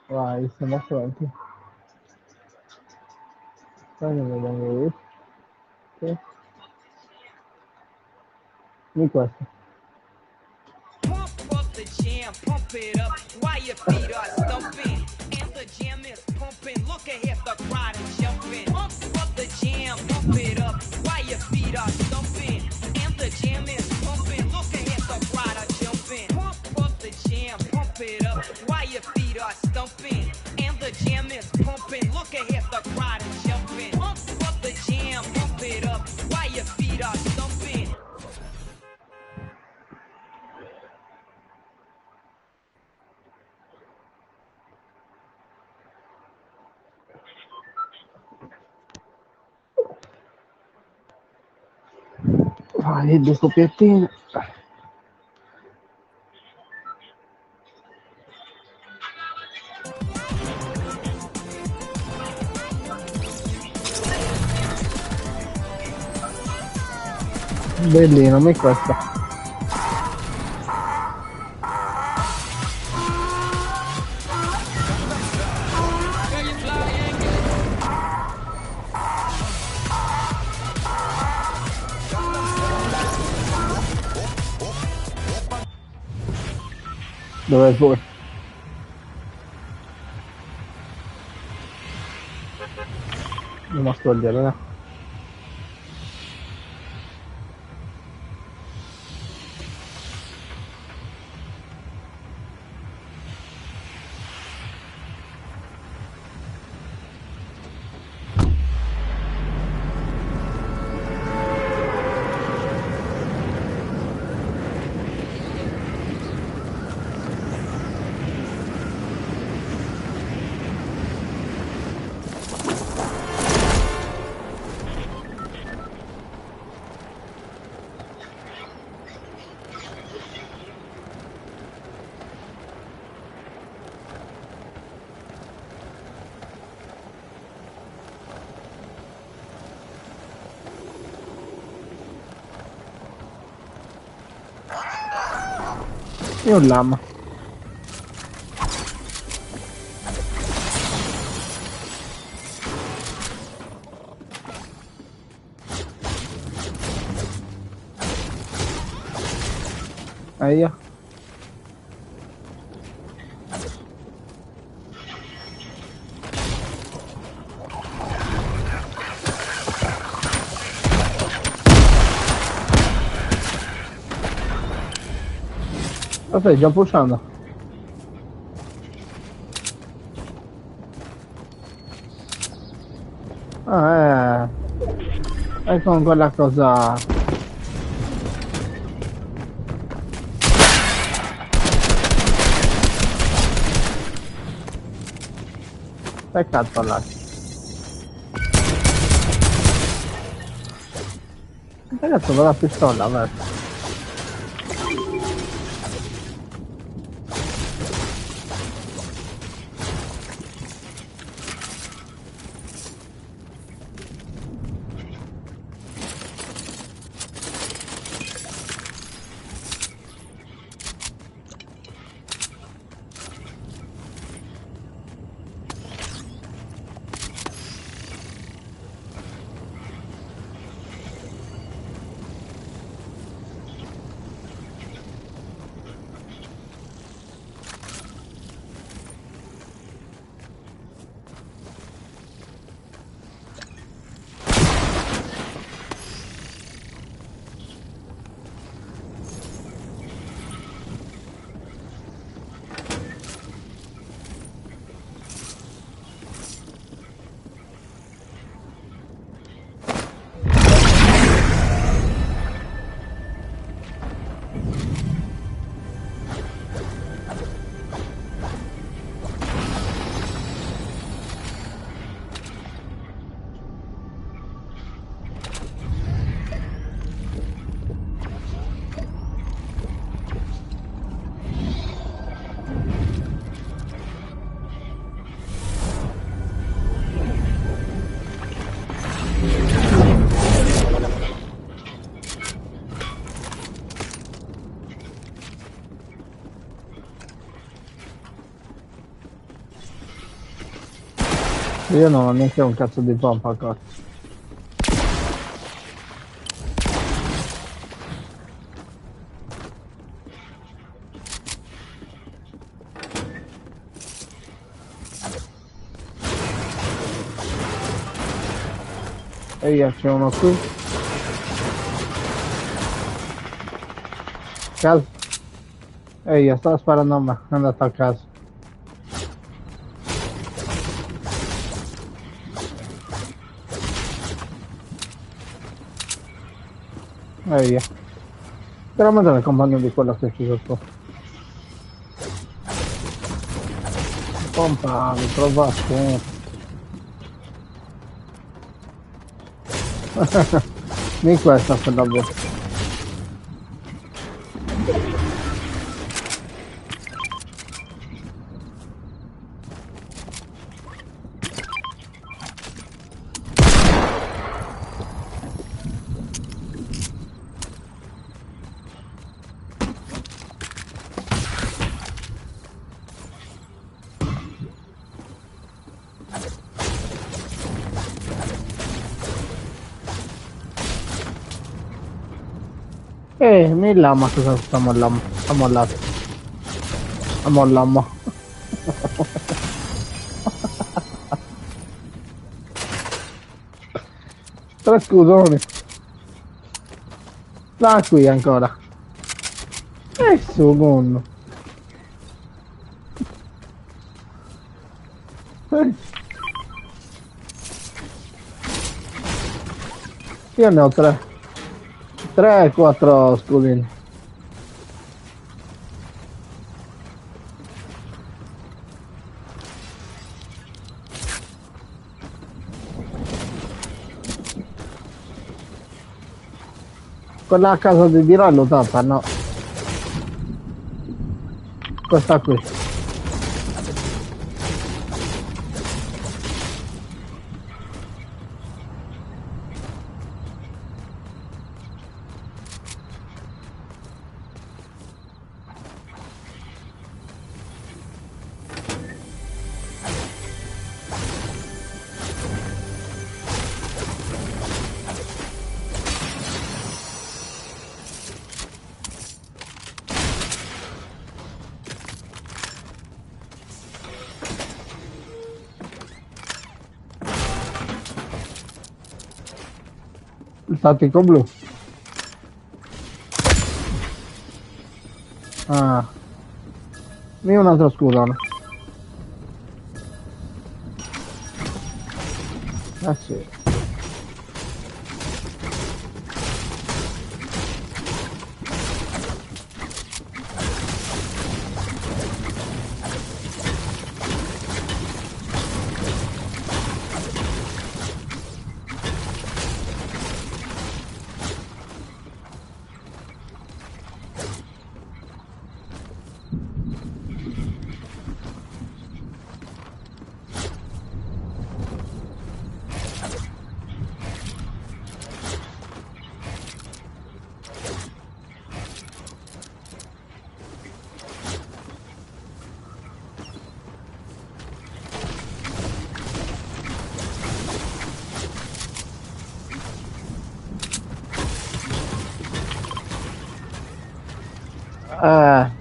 Vai, siamo pronti. Dai, non vedo io. Sì. Di questo. Pump up the jam, pump it up while your feet are stumping. And the jam is pumping. Look ahead, the crowd is jumping. Pump up the jam, pump it up while your feet are stumping. And the jam is pumping. Look ahead, the crowd are jumping. Pump up the jam, pump it up while your feet are stumping. And the jam is pumping. Look ahead, the crowd is jumping. Pump up the jam, pump it up while your feet are stumping. Vai, due coppiettine. Bellino, mi questa. Dove vuoi? Andiamo a togliere, eh. E un lama. Ahia. Lo stai già pushando? Ah, è con quella cosa. Peccato là. Ragazzi, con la pistola, verso. Io non ho neanche un cazzo di pompa qua. E io c'è uno qui. Casa. E io stavo sparando a me, è andato a casa. E via. Però me il compagno di quello che è chiuso qua. Pompa, mi trovato. Di questa per davvero. Mi lama cosa sta mollando? Ha mollato. Ha mollato. Tre scudoni. Da qui ancora. E su mondo. Io ne ho tre. 3 4 scudini. Quella a casa di Dira è lottata, no. Questa qui. Il tattico blu. Ah. Io un altro scudone. Ah sì.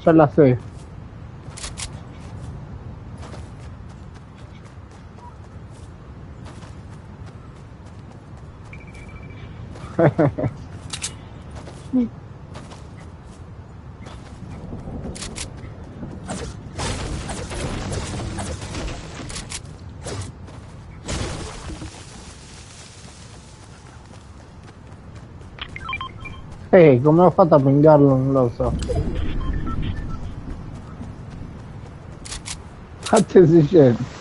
Per la safe. Ehi, come ho fatto a pingarlo non lo so. Fate si scende.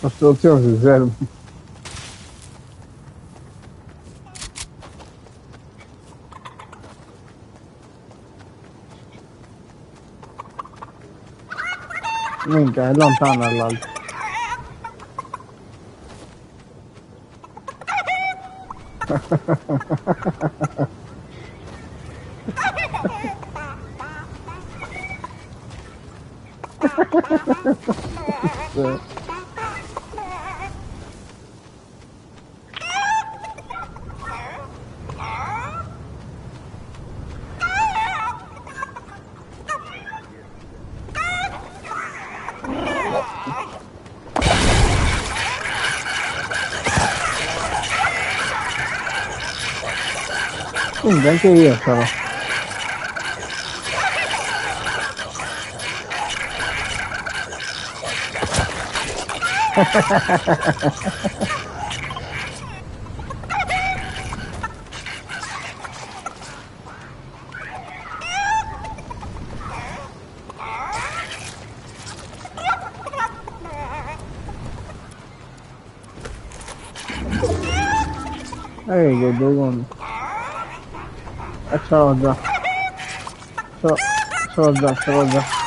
La soluzione si serve. Minchia, è lontana l'altro. Sì. Quindi anche io sarò. Che devo... ce l'ho già. Ce l'ho già, ce l'ho già.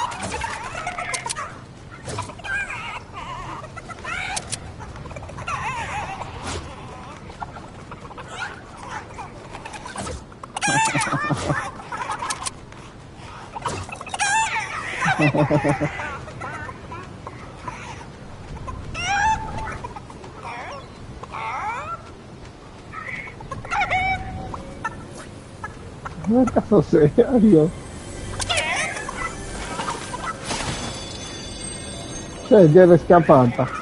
Ma cazzo sei? Io? Cioè, ti eri scappata.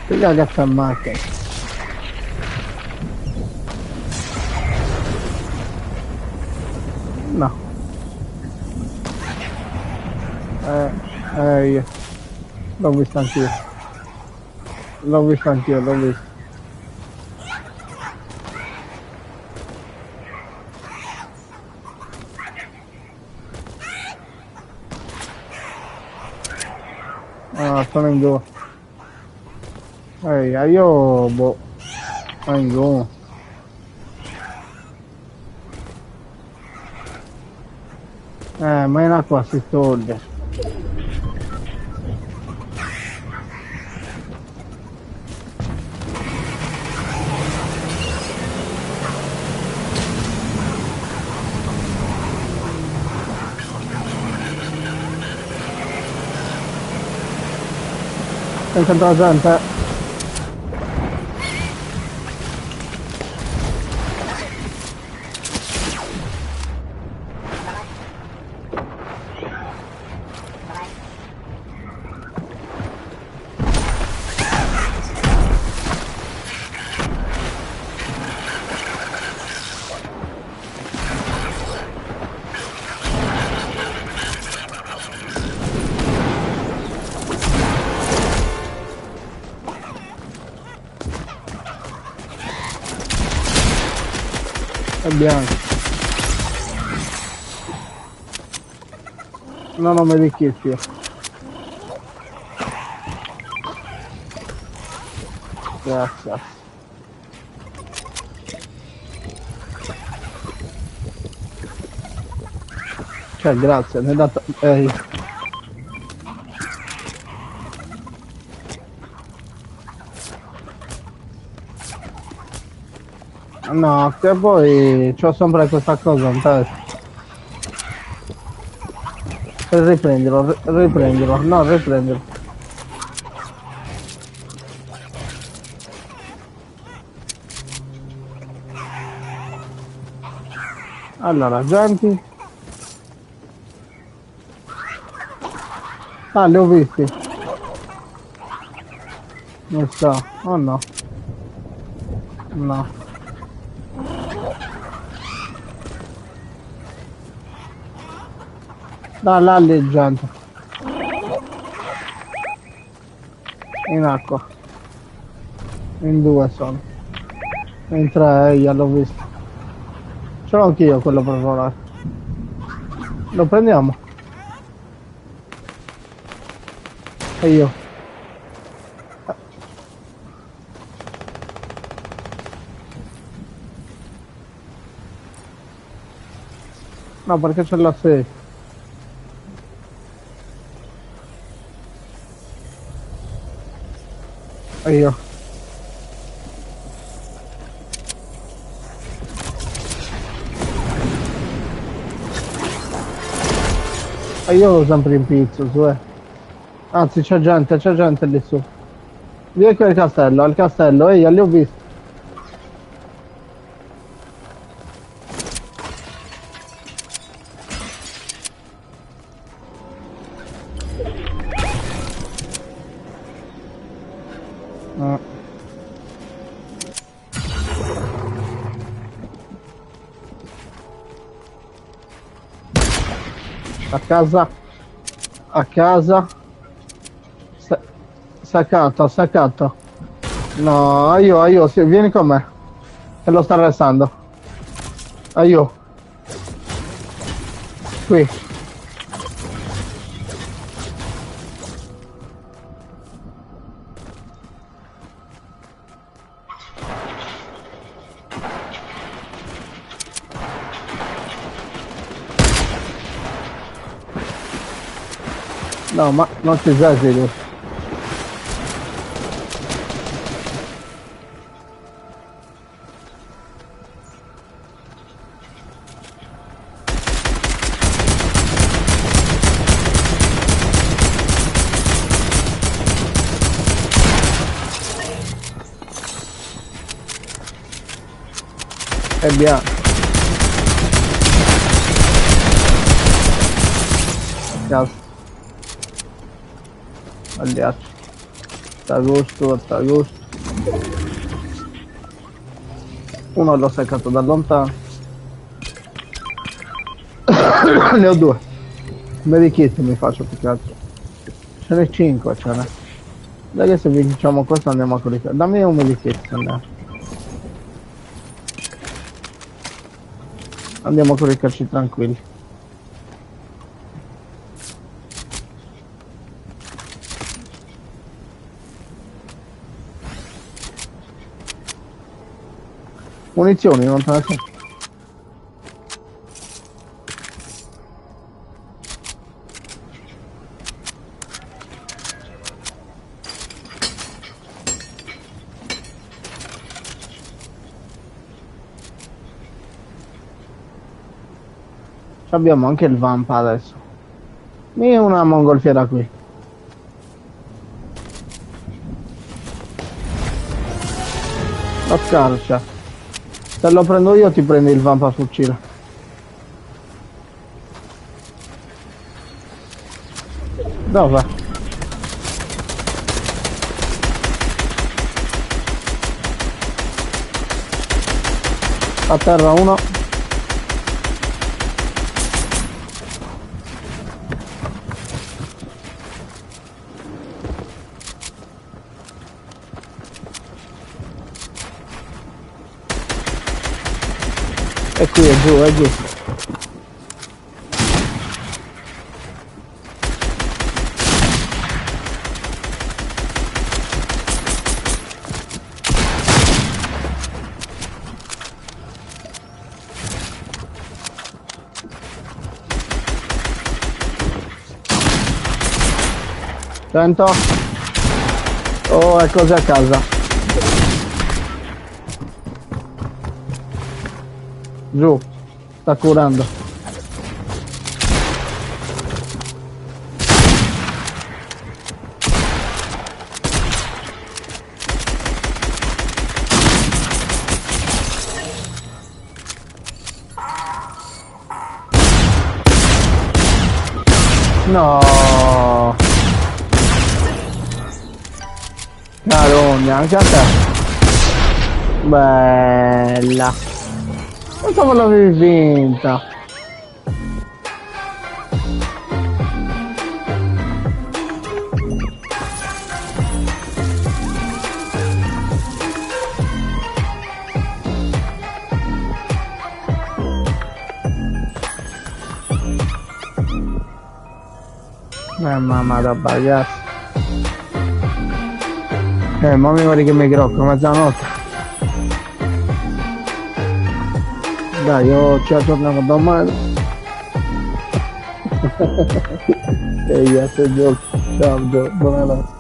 Che cazzo ammazza? No. Io. L'ho visto anch'io. L'ho visto anch'io, l'ho visto. Ah, sono in due. Io boh. Sono in due. Ma in acqua si toglie. Senza la gente. È bianco. No, non mi ricchezzi. Grazie. Cioè, grazie, mi hai dato... No, che poi c'ho sempre questa cosa in testa. Per riprenderlo, no, riprenderlo. Allora, agenti. Ah, li ho visti. Non so. Oh no. No. Da là lì gente. In acqua. In due sono. In tre io l'ho visto. Ce l'ho anch'io quello per volare. Lo prendiamo. E io. No, perché c'è la 6. E io. E io lo sempre in pizzo, su. Anzi, c'è gente lì su. Vieni qui al castello, ehi, li ho visti. Ah. A casa, staccato. No, io, sì, vieni con me, che lo sta arrestando. Io, qui. No, ma non si esageri. È bianco. Yes. Aliato. T'agosto. Uno l'ho seccato da lontano. Ne ho due. Medikit mi faccio più che altro. Ce n'è 5, ce n'è. Dai che se vinciamo questo andiamo a coricare. Dammi un medikit, andiamo a coricarci tranquilli. Munizioni, non te ne so. Abbiamo anche il vampa adesso. Mi una mongolfiera qui. La scarcia. Se lo prendo io ti prendi il vampa fucile. Dove? A terra uno. E qui è giù. Sento. Oh, è così a casa. Giù, sta curando. No. Carogna, anche a te. Bella. Pensavo l'avevi vinta. Mamma da ragazzi. Ma mi pare che mi crocco mezzanotte. Dai, io ci aggiorniamo domani. E io se gioco. Ciao, buonanotte.